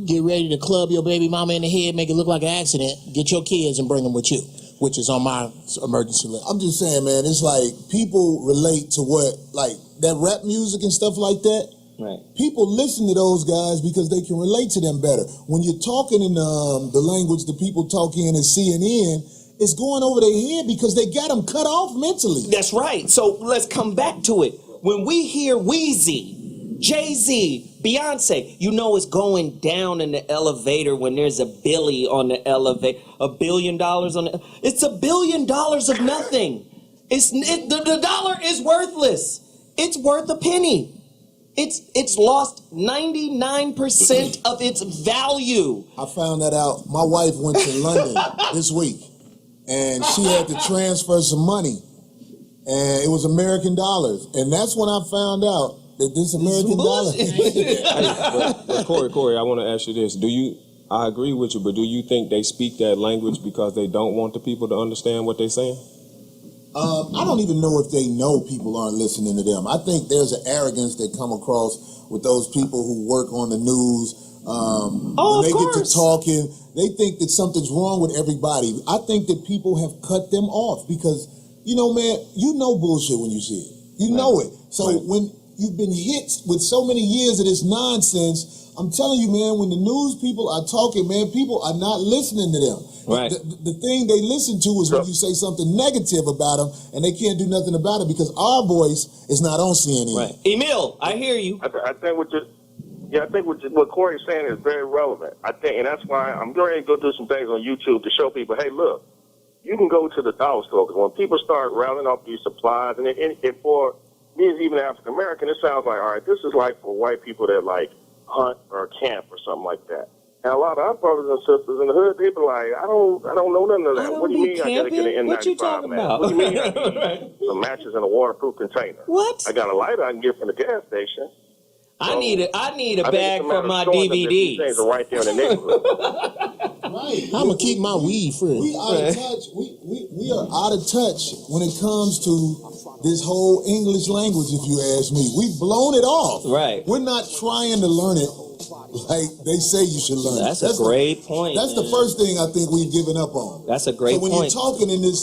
get ready to club your baby mama in the head, make it look like an accident. Get your kids and bring them with you, which is on my emergency list. I'm just saying, man, it's like people relate to what, like that rap music and stuff like that. Right. People listen to those guys because they can relate to them better. When you're talking in the language that people talk in CNN, it's going over their head because they got them cut off mentally. That's right. So let's come back to it. When we hear Weezy, Jay-Z, Beyonce, you know it's going down in the elevator when there's a Billy on the elevator, $1 billion on the... It's $1 billion of nothing. The dollar is worthless. It's worth a penny. It's lost 99% of its value. I found that out. My wife went to London this week, and she had to transfer some money, and it was American dollars. And that's when I found out that this American dollar... but Corey, I want to ask you this. I agree with you, but do you think they speak that language because they don't want the people to understand what they're saying? I don't even know if they know people aren't listening to them. I think there's an arrogance that come across with those people who work on the news. When they get to talking, they think that something's wrong with everybody. I think that people have cut them off because, you know, man, you know bullshit when you see it. You know it. So when you've been hit with so many years of this nonsense, I'm telling you, man, when the news people are talking, man, people are not listening to them. Right. The thing they listen to is when you say something negative about them, and they can't do nothing about it because our voice is not on CNN. Right. Emil, I hear you. I think what Corey's saying is very relevant. I think, and that's why I'm going to go do some things on YouTube to show people, hey, look, you can go to the dollar store because when people start rattling off these supplies, and for me as even African American, it sounds like, all right, this is like for white people that like hunt or camp or something like that. And a lot of our brothers and sisters in the hood, they be like, I don't know none of that. What do you mean I got to get an N95 What you talking mask? about? What do you mean I need some matches in a waterproof container? What? I got a lighter I can get from the gas station. I need a bag for my DVDs. These things are right there in the neighborhood. Right. I'm gonna keep my weed free. We out of touch. We are out of touch when it comes to this whole English language, if you ask me. We've blown it off. Right. We're not trying to learn it like they say you should learn. That's a great point. That's the first thing I think we've given up on. That's a great point. So when you're talking in this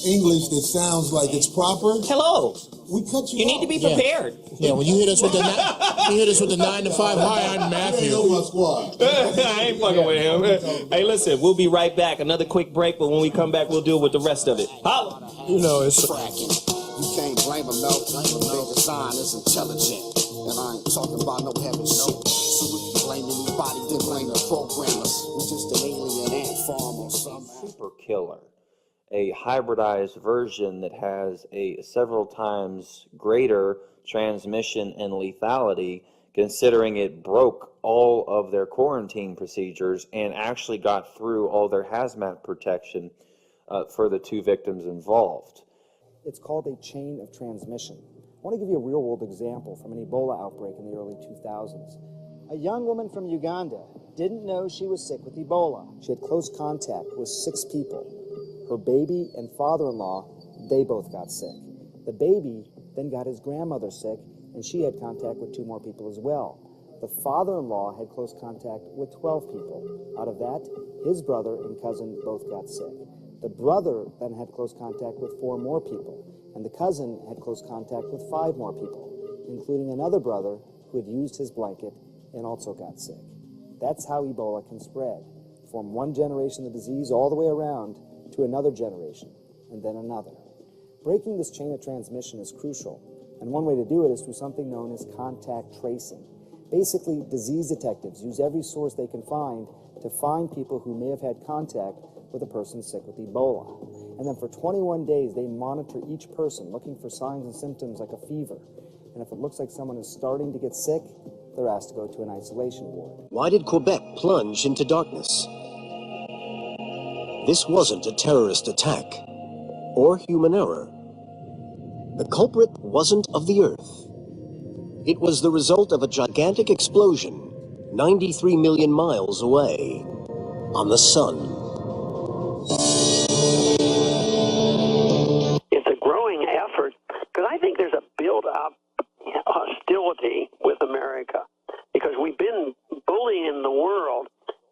English that sounds like it's proper, hello, we cut you. You need to be prepared. Yeah, when you hit us with the 9 to 5, hi, I'm Matthew. I ain't fucking with him. Hey, listen, we'll be right back. Another quick break, but when we come back, we'll deal with the rest of it. Holla. You know, it's you can't blame a milk. The design is intelligent. And I ain't talking about no heaven shit. So if you blame anybody, then blame the programmers. We're just an alien ant farm or something. Super killer, a hybridized version that has a several times greater transmission and lethality, considering it broke all of their quarantine procedures and actually got through all their hazmat protection for the 2 victims involved. It's called a chain of transmission. I want to give you a real-world example from an Ebola outbreak in the early 2000s. A young woman from Uganda didn't know she was sick with Ebola. She had close contact with 6 people. Her baby and father-in-law, they both got sick. The baby then got his grandmother sick, and she had contact with 2 more people as well. The father-in-law had close contact with 12 people. Out of that, his brother and cousin both got sick. The brother then had close contact with 4 more people, and the cousin had close contact with 5 more people, including another brother who had used his blanket and also got sick. That's how Ebola can spread, from one generation of the disease all the way around to another generation, and then another. Breaking this chain of transmission is crucial, and one way to do it is through something known as contact tracing. Basically, disease detectives use every source they can find to find people who may have had contact with a person sick with Ebola. And then for 21 days, they monitor each person, looking for signs and symptoms like a fever. And and if it looks like someone is starting to get sick, they're asked to go to an isolation ward. Why did Quebec plunge into darkness? This wasn't a terrorist attack or human error. The culprit wasn't of the Earth. It was the result of a gigantic explosion 93 million miles away on the sun. It's a growing effort because I think there's a build-up hostility with America because we've been bullying the world,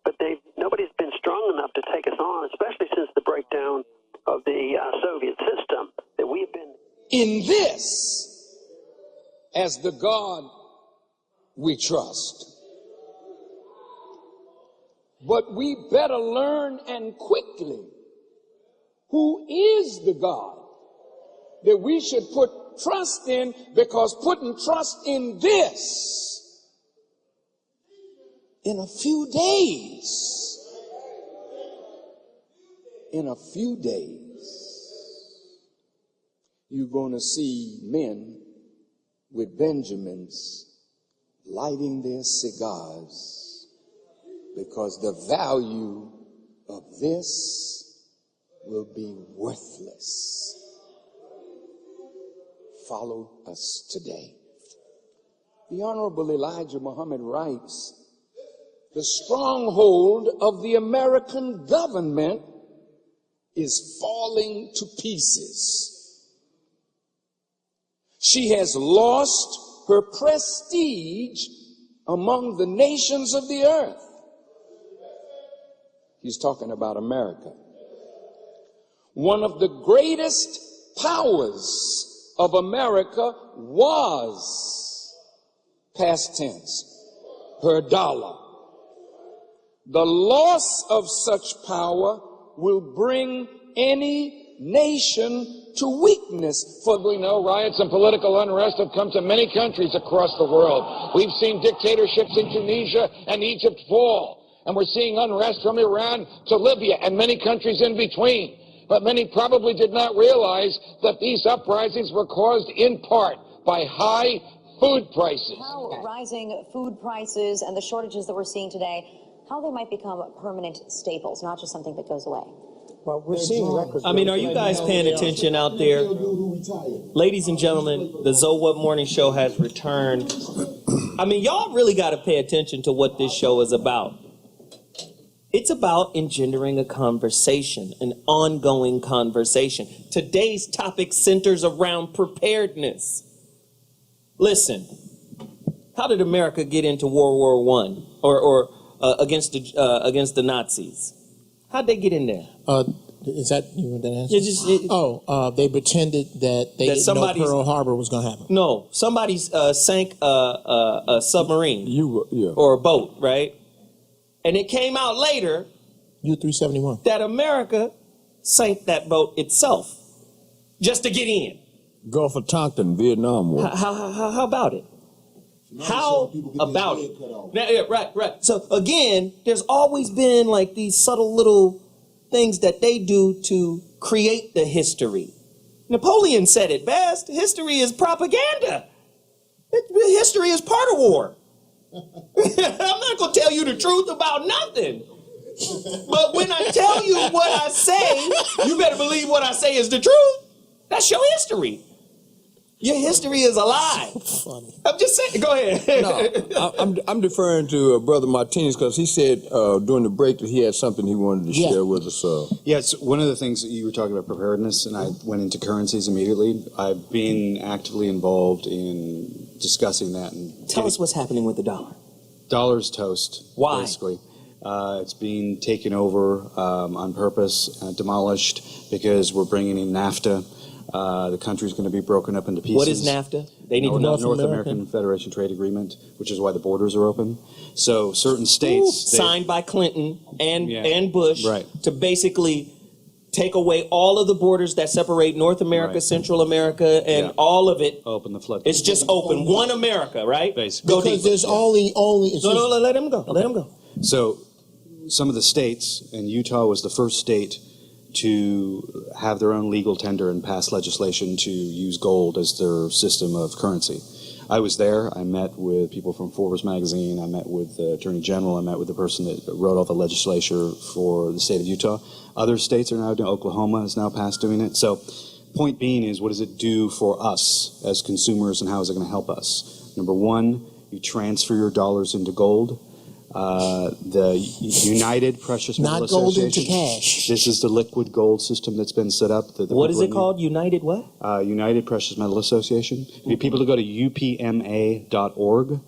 but nobody's been strong enough to take us on, especially since the breakdown of the Soviet system, that we've been in this as the God we trust. But we better learn and quickly who is the God that we should put trust in, because putting trust in this in a few days, you're going to see men with Benjamins lighting their cigars, because the value of this will be worthless. Follow us today. The Honorable Elijah Muhammad writes, the stronghold of the American government is falling to pieces. She has lost her prestige among the nations of the earth. He's talking about America. One of the greatest powers of America was, past tense, her dollar. The loss of such power will bring any nation to weakness. For we know riots and political unrest have come to many countries across the world. We've seen dictatorships in Tunisia and Egypt fall, and we're seeing unrest from Iran to Libya and many countries in between. But many probably did not realize that these uprisings were caused in part by high food prices. How rising food prices and the shortages that we're seeing today, how they might become permanent staples, not just something that goes away. Well, we're seeing records. I mean, are you guys paying attention out there? Ladies and gentlemen, the Zoe What Morning Show has returned. I mean, y'all really got to pay attention to what this show is about. It's about engendering a conversation, an ongoing conversation. Today's topic centers around preparedness. Listen, how did America get into World War I or against the Nazis? How'd they get in there? Is that you want that answer? They pretended that they didn't know Pearl Harbor was going to happen. No, somebody sank a submarine or a boat, right? And it came out later U-371 that America sank that boat itself just to get in. Gulf of Tonkin, Vietnam War. How about it? How about it? Yeah, right. So again, there's always been like these subtle little things that they do to create the history. Napoleon said it best. History is propaganda. History is part of war. I'm not going to tell you the truth about nothing. But when I tell you what I say, you better believe what I say is the truth. That's your history. Your history is a lie. So funny. I'm just saying. Go ahead. No, I'm deferring to Brother Martinez because he said during the break that he had something he wanted to share with us. Yes, one of the things that you were talking about preparedness, and I went into currencies immediately. I've been actively involved in discussing that. And tell us what's happening with the dollar. Dollar's toast. Why? Basically. It's being taken over on purpose, demolished because we're bringing in NAFTA. The country's going to be broken up into pieces. What is NAFTA? They need to know. North American Federation Trade Agreement, which is why the borders are open. So certain states signed by Clinton and Bush to basically take away all of the borders that separate North America, Central America, and all of it. Open the floodgates. It's just open. One America, right? Basically. Because there's only. No, let him go. Let him go. So some of the states, and Utah was the first state to have their own legal tender and pass legislation to use gold as their system of currency. I was there. I met with people from Forbes magazine. I met with the Attorney General. I met with the person that wrote all the legislature for the state of Utah. Other states are now doing. Oklahoma has now passed doing it. So, point being is, what does it do for us as consumers, and how is it going to help us? Number one, you transfer your dollars into gold. The United Precious Metal Not gold Association. into cash. This is the liquid gold system that's been set up. What is it called? United what? United Precious Metal Association. Need people to go to upma.org.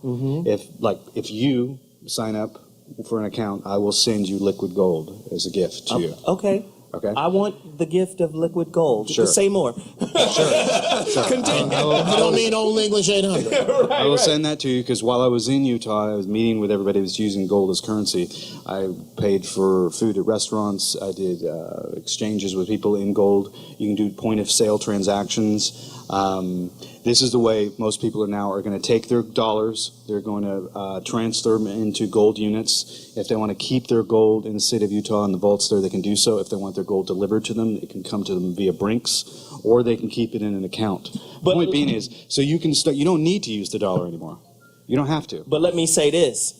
If you sign up for an account, I will send you liquid gold as a gift to you. Okay. Okay. I want the gift of liquid gold. Sure. Say more. Continue. You don't mean Old English 800. I will send that to you, because while I was in Utah, I was meeting with everybody that's using gold as currency. I paid for food at restaurants. I did exchanges with people in gold. You can do point-of-sale transactions. This is the way most people are going to take their dollars. They're going to transfer them into gold units. If they want to keep their gold in the state of Utah in the vaults there, they can do so. If they want their gold delivered to them, it can come to them via Brinks, or they can keep it in an account. But point being is, so you can start. You don't need to use the dollar anymore. You don't have to. But let me say this.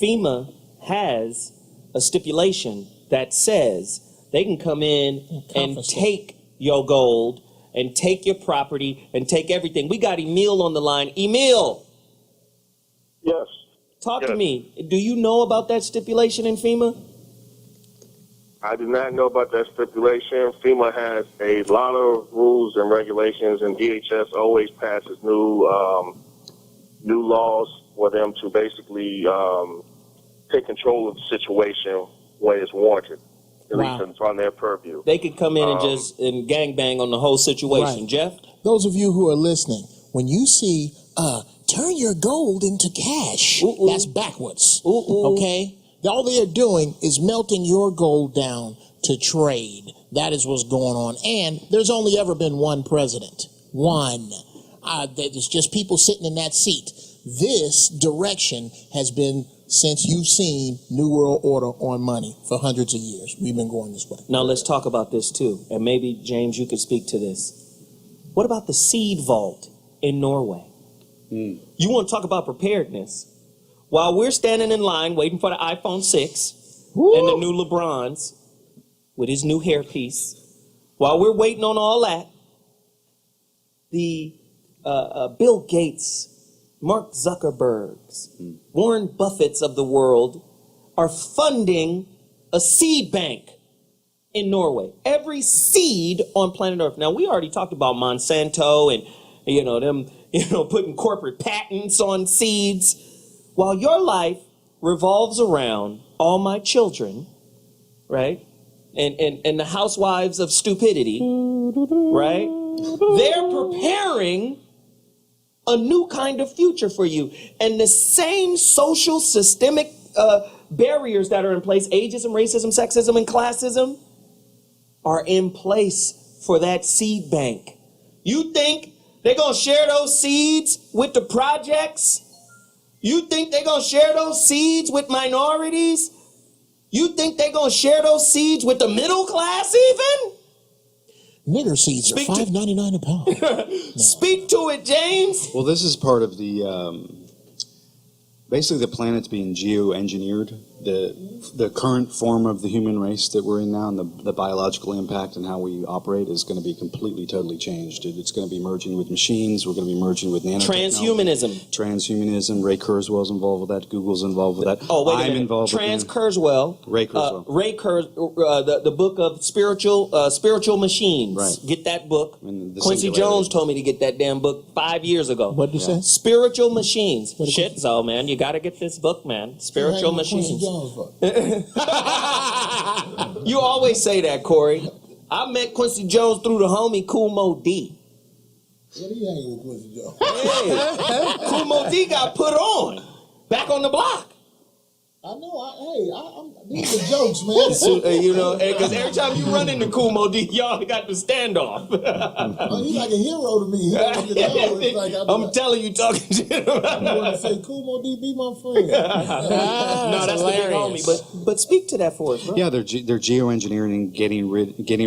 FEMA has a stipulation that says they can come in and take your gold and take your property and take everything. We got Emil on the line. Emil. Yes. Talk to me. Do you know about that stipulation in FEMA? I do not know about that stipulation. FEMA has a lot of rules and regulations, and DHS always passes new laws for them to basically take control of the situation when it's warranted. At least it's on their purview. They could come in and just gangbang on the whole situation. Right. Jeff? Those of you who are listening, when you see turn your gold into cash, that's backwards. Okay? All they are doing is melting your gold down to trade. That is what's going on. And there's only ever been one president. One. There's just people sitting in that seat. This direction has been since you've seen New World Order on money for hundreds of years. We've been going this way. Now let's talk about this too. And maybe, James, you could speak to this. What about the seed vault in Norway? You want to talk about preparedness? While we're standing in line waiting for the iPhone 6 and the new LeBrons with his new hairpiece, while we're waiting on all that, the Bill Gates, Mark Zuckerberg's, Warren Buffett's of the world are funding a seed bank in Norway. Every seed on planet Earth. Now, we already talked about Monsanto and, them, putting corporate patents on seeds. While your life revolves around all my children, right? And the housewives of stupidity, right? They're preparing a new kind of future for you. And the same social systemic barriers that are in place, ageism, racism, sexism, and classism, are in place for that seed bank. You think they're going to share those seeds with the projects? You think they're going to share those seeds with minorities? You think they're going to share those seeds with the middle class even? Nigger seeds are $5.99 a pound. No. Speak to it, James. Well, this is part of the, basically the planet's being geoengineered. The current form of the human race that we're in now, and the biological impact and how we operate is going to be completely, totally changed. It's going to be merging with machines. We're going to be merging with nanotechnology. Transhumanism. Ray Kurzweil's involved with that. Google's involved with that. Oh, wait a I'm minute. involved with Kurzweil. Ray Kurzweil. The book of spiritual machines. Right. Get that book. The Quincy Jones told me to get that damn book 5 years ago. What did you say? Spiritual machines. Shit, so man, you got to get this book, man. Spiritual machines. You always say that, Corey. I met Quincy Jones through the homie Kool Mo D. What are you hanging with Quincy Jones? Hey, Kool Mo D got put on back on the block. I know. These are jokes, man. So, you know, because every time you run into Kumo, y'all got to stand off. He's like a hero to me. He don't get know. It's like, I'm telling you, talking shit about I want to say, Kumo D, be my friend. No, that's the big homie. But speak to that for us, bro. Yeah, they're geoengineering and getting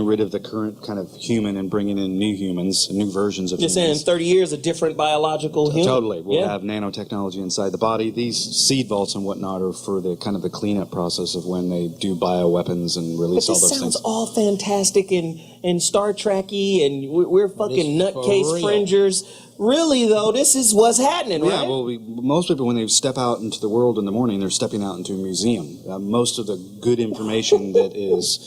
rid of the current kind of human and bringing in new humans, new versions of You're saying humans. 30 years, a different biological human. Totally. We'll have nanotechnology inside the body. These seed vaults and whatnot are for the kind of the cleanup process of when they do bioweapons and release all those This sounds things. all fantastic and Star Trek-y, and we're fucking nutcase fringers. Really, though, this is what's happening, right? Yeah, well, most people, when they step out into the world in the morning, they're stepping out into a museum. Most of the good information that is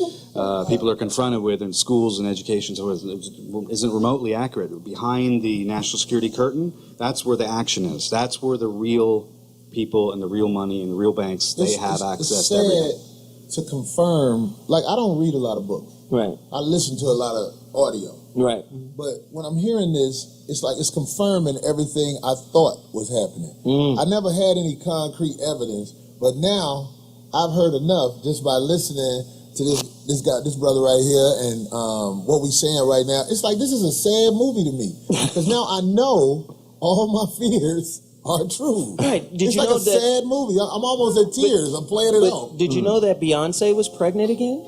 people are confronted with in schools and education so isn't remotely accurate. Behind the national security curtain, that's where the action is. That's where the real people and the real money and the real banks, they have access to everything. To confirm, like, I don't read a lot of books. Right. I listen to a lot of audio. Right. But when I'm hearing this, it's like it's confirming everything I thought was happening. I never had any concrete evidence, but now I've heard enough just by listening to this brother right here and what we saying right now. It's like this is a sad movie to me because now I know all my fears are true. Right. Did it's you like know a sad movie. I'm almost at tears. I'm playing it out. Did you know that Beyonce was pregnant again?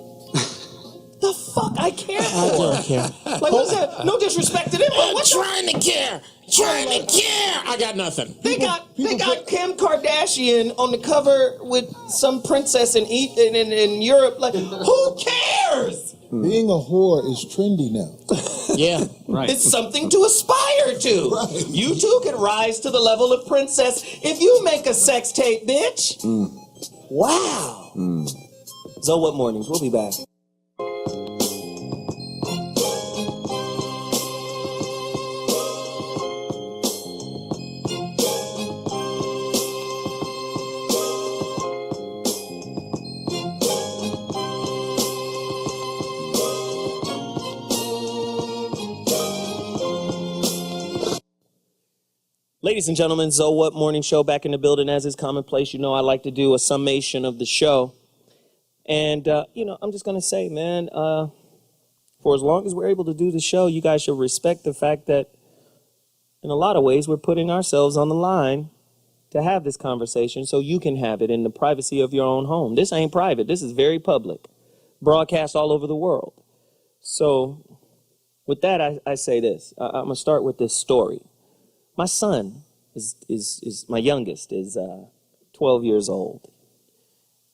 The fuck I care for? I don't care. Like, what's that? No disrespect to them, but what's Trying to care. Trying to care. I got nothing. They got Kim Kardashian on the cover with some princess in Europe. Like, who cares? Being a whore is trendy now. Yeah, right. It's something to aspire to. Right. You too can rise to the level of princess if you make a sex tape, bitch. Wow. So what mornings? We'll be back. Ladies and gentlemen, So What Morning Show back in the building as is commonplace. You know I like to do a summation of the show. And, I'm just going to say, man, for as long as we're able to do the show, you guys should respect the fact that in a lot of ways we're putting ourselves on the line to have this conversation so you can have it in the privacy of your own home. This ain't private. This is very public. Broadcast all over the world. So with that, I say this. I'm going to start with this story. My son is my youngest, is 12 years old.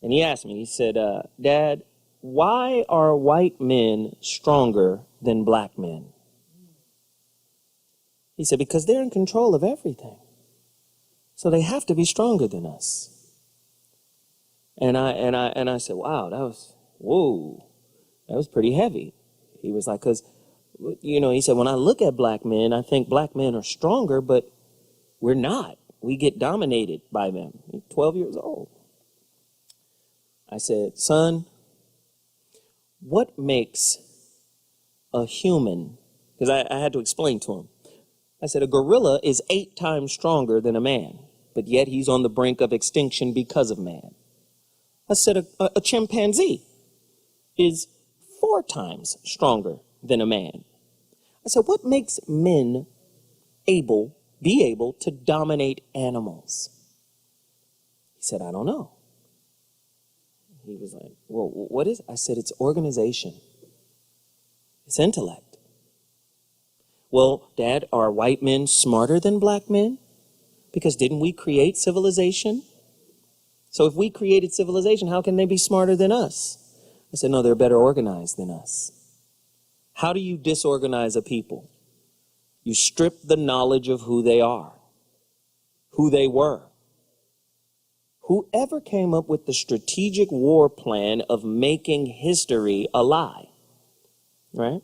And he asked me, he said, Dad, why are white men stronger than black men? He said, because they're in control of everything. So they have to be stronger than us. And I said, wow, that was pretty heavy. He was like, because, he said, when I look at black men, I think black men are stronger, but we're not. We get dominated by them. He's 12 years old. I said, son, what makes a human, because I had to explain to him. I said, a gorilla is 8 times stronger than a man, but yet he's on the brink of extinction because of man. I said, a chimpanzee is 4 times stronger than a man. I said, what makes men be able to dominate animals? He said, I don't know. He was like, well, what is it? I said, it's organization. It's intellect. Well, Dad, are white men smarter than black men? Because didn't we create civilization? So if we created civilization, how can they be smarter than us? I said, no, they're better organized than us. How do you disorganize a people? You strip the knowledge of who they are, who they were. Whoever came up with the strategic war plan of making history a lie, right?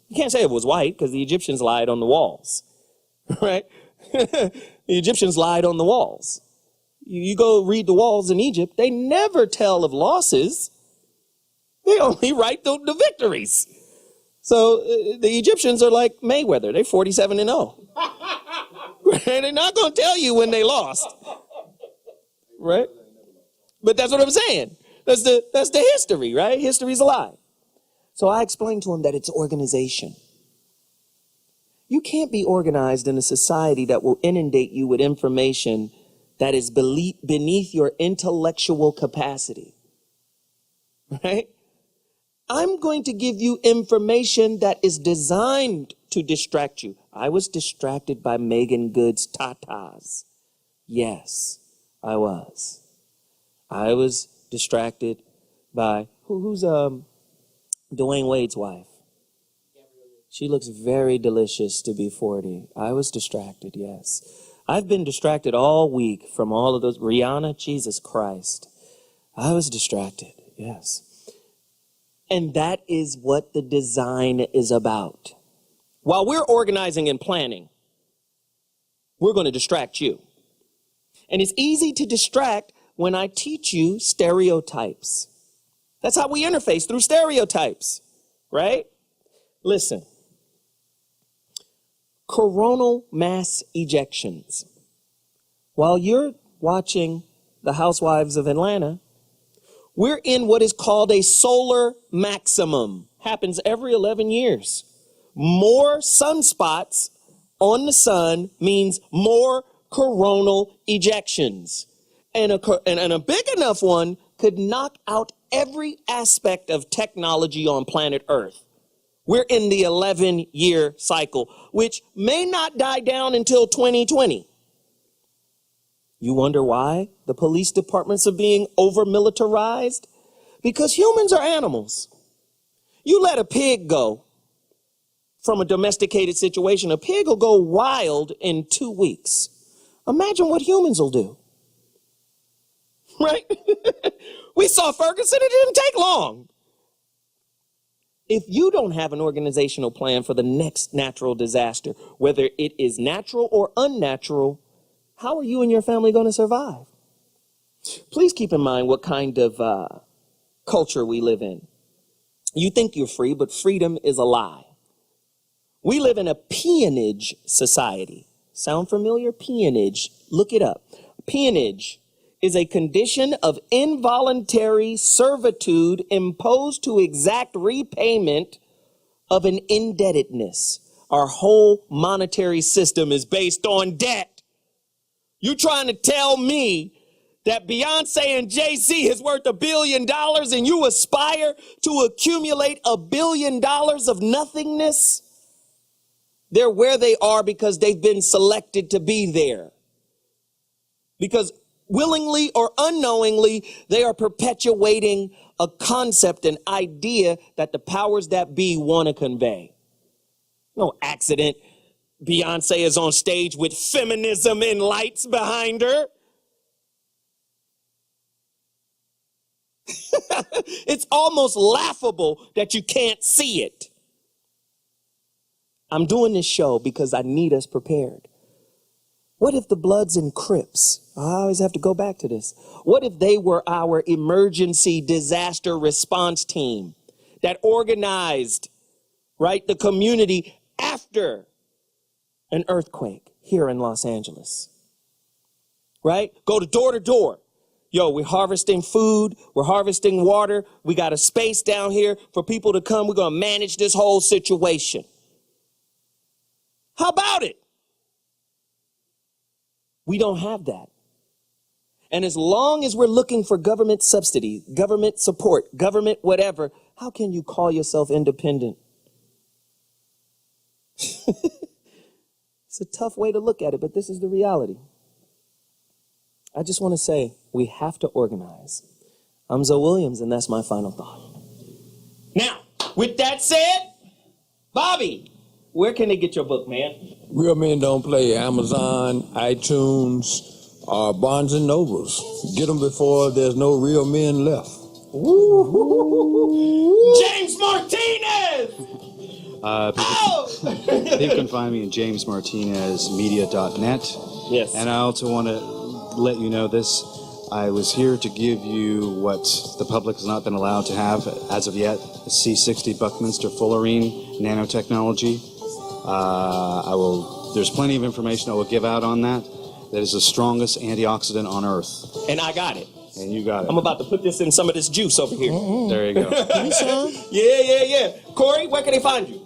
You can't say it was white because the Egyptians lied on the walls, right? The Egyptians lied on the walls. You go read the walls in Egypt, they never tell of losses. They only write the victories. So the Egyptians are like Mayweather. They're 47-0. They're not going to tell you when they lost. Right? But that's what I'm saying. That's the history, right? History's a lie. So I explained to him that it's organization. You can't be organized in a society that will inundate you with information that is beneath your intellectual capacity, right? I'm going to give you information that is designed to distract you. I was distracted by Megan Good's tatas. Yes, I was. I was distracted by, who's Dwayne Wade's wife? She looks very delicious to be 40. I was distracted, yes. I've been distracted all week from all of those. Rihanna, Jesus Christ. I was distracted, yes. And that is what the design is about. While we're organizing and planning, we're going to distract you. And it's easy to distract when I teach you stereotypes. That's how we interface, through stereotypes, right? Listen. Coronal mass ejections. While you're watching The Housewives of Atlanta, we're in what is called a solar maximum. Happens every 11 years. More sunspots on the sun means more coronal ejections. And a big enough one could knock out every aspect of technology on planet Earth. We're in the 11-year cycle, which may not die down until 2020. You wonder why the police departments are being over-militarized? Because humans are animals. You let a pig go from a domesticated situation, a pig will go wild in 2 weeks. Imagine what humans will do. Right? We saw Ferguson, it didn't take long. If you don't have an organizational plan for the next natural disaster, whether it is natural or unnatural, how are you and your family going to survive? Please keep in mind what kind of culture we live in. You think you're free, but freedom is a lie. We live in a peonage society. Sound familiar? Peonage. Look it up. Peonage is a condition of involuntary servitude imposed to exact repayment of an indebtedness. Our whole monetary system is based on debt. You trying to tell me that Beyonce and Jay-Z is worth $1 billion and you aspire to accumulate $1 billion of nothingness? They're where they are because they've been selected to be there. Because willingly or unknowingly, they are perpetuating a concept, an idea that the powers that be want to convey. No accident. Beyonce is on stage with feminism in lights behind her. It's almost laughable that you can't see it. I'm doing this show because I need us prepared. What if the Bloods and Crips, I always have to go back to this. What if they were our emergency disaster response team that organized, right, the community after an earthquake here in Los Angeles, right? Go to door. Yo, we're harvesting food. We're harvesting water. We got a space down here for people to come. We're going to manage this whole situation. How about it? We don't have that. And as long as we're looking for government subsidy, government support, government whatever, how can you call yourself independent? It's a tough way to look at it, but this is the reality. I just want to say we have to organize. I'm Zoe Williams, and that's my final thought. Now, with that said, Bobby, where can they get your book, man? Real Men Don't Play. Amazon, iTunes, Barnes & Nobles. Get them before there's no real men left. James Martinez! People can find me at jamesmartinezmedia.net. Yes. And I also want to let you know this. I was here to give you what the public has not been allowed to have as of yet, C60 Buckminster Fullerene nanotechnology. There's plenty of information I will give out on that. That is the strongest antioxidant on earth. And I got it. And you got it. I'm about to put this in some of this juice over here. There you go. Give me some. Yeah. Corey, where can they find you?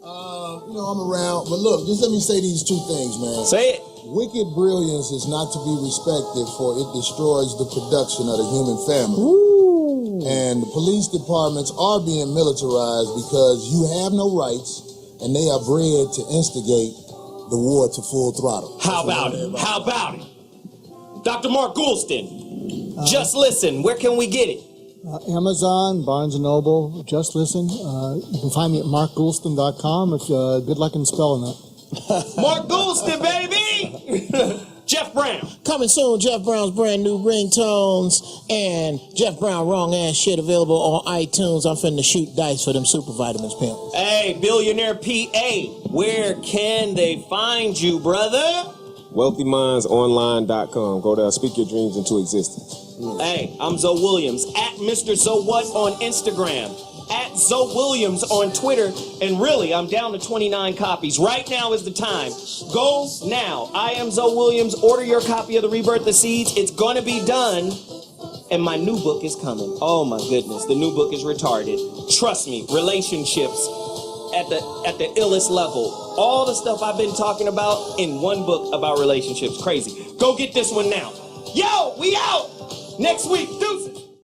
I'm around, but look, just let me say these two things, man. Say it. Wicked brilliance is not to be respected, for it destroys the production of the human family. And the police departments are being militarized because you have no rights, and they are bred to instigate the war to full throttle. How about it? Dr. Mark Goulston, Just Listen, where can we get it? Amazon, Barnes & Noble, Just Listen. You can find me at markgoulston.com. Good luck in spelling that. Mark Goulston, baby! Jeff Brown. Coming soon, Jeff Brown's brand new ringtones and Jeff Brown wrong ass shit available on iTunes. I'm finna shoot dice for them super vitamins, pimp. Hey, Billionaire PA, where can they find you, brother? WealthyMindsOnline.com. Go there, speak your dreams into existence. Hey, I'm Zoe Williams, at Mr. Zoe What on Instagram, at Zoe Williams on Twitter, and really, I'm down to 29 copies. Right now is the time. Go now. I am Zoe Williams. Order your copy of The Rebirth of Seeds. It's gonna be done, and my new book is coming. Oh my goodness, the new book is retarded. Trust me, relationships at the illest level. All the stuff I've been talking about in one book about relationships. Crazy. Go get this one now. Yo, we out! Next week, deuces!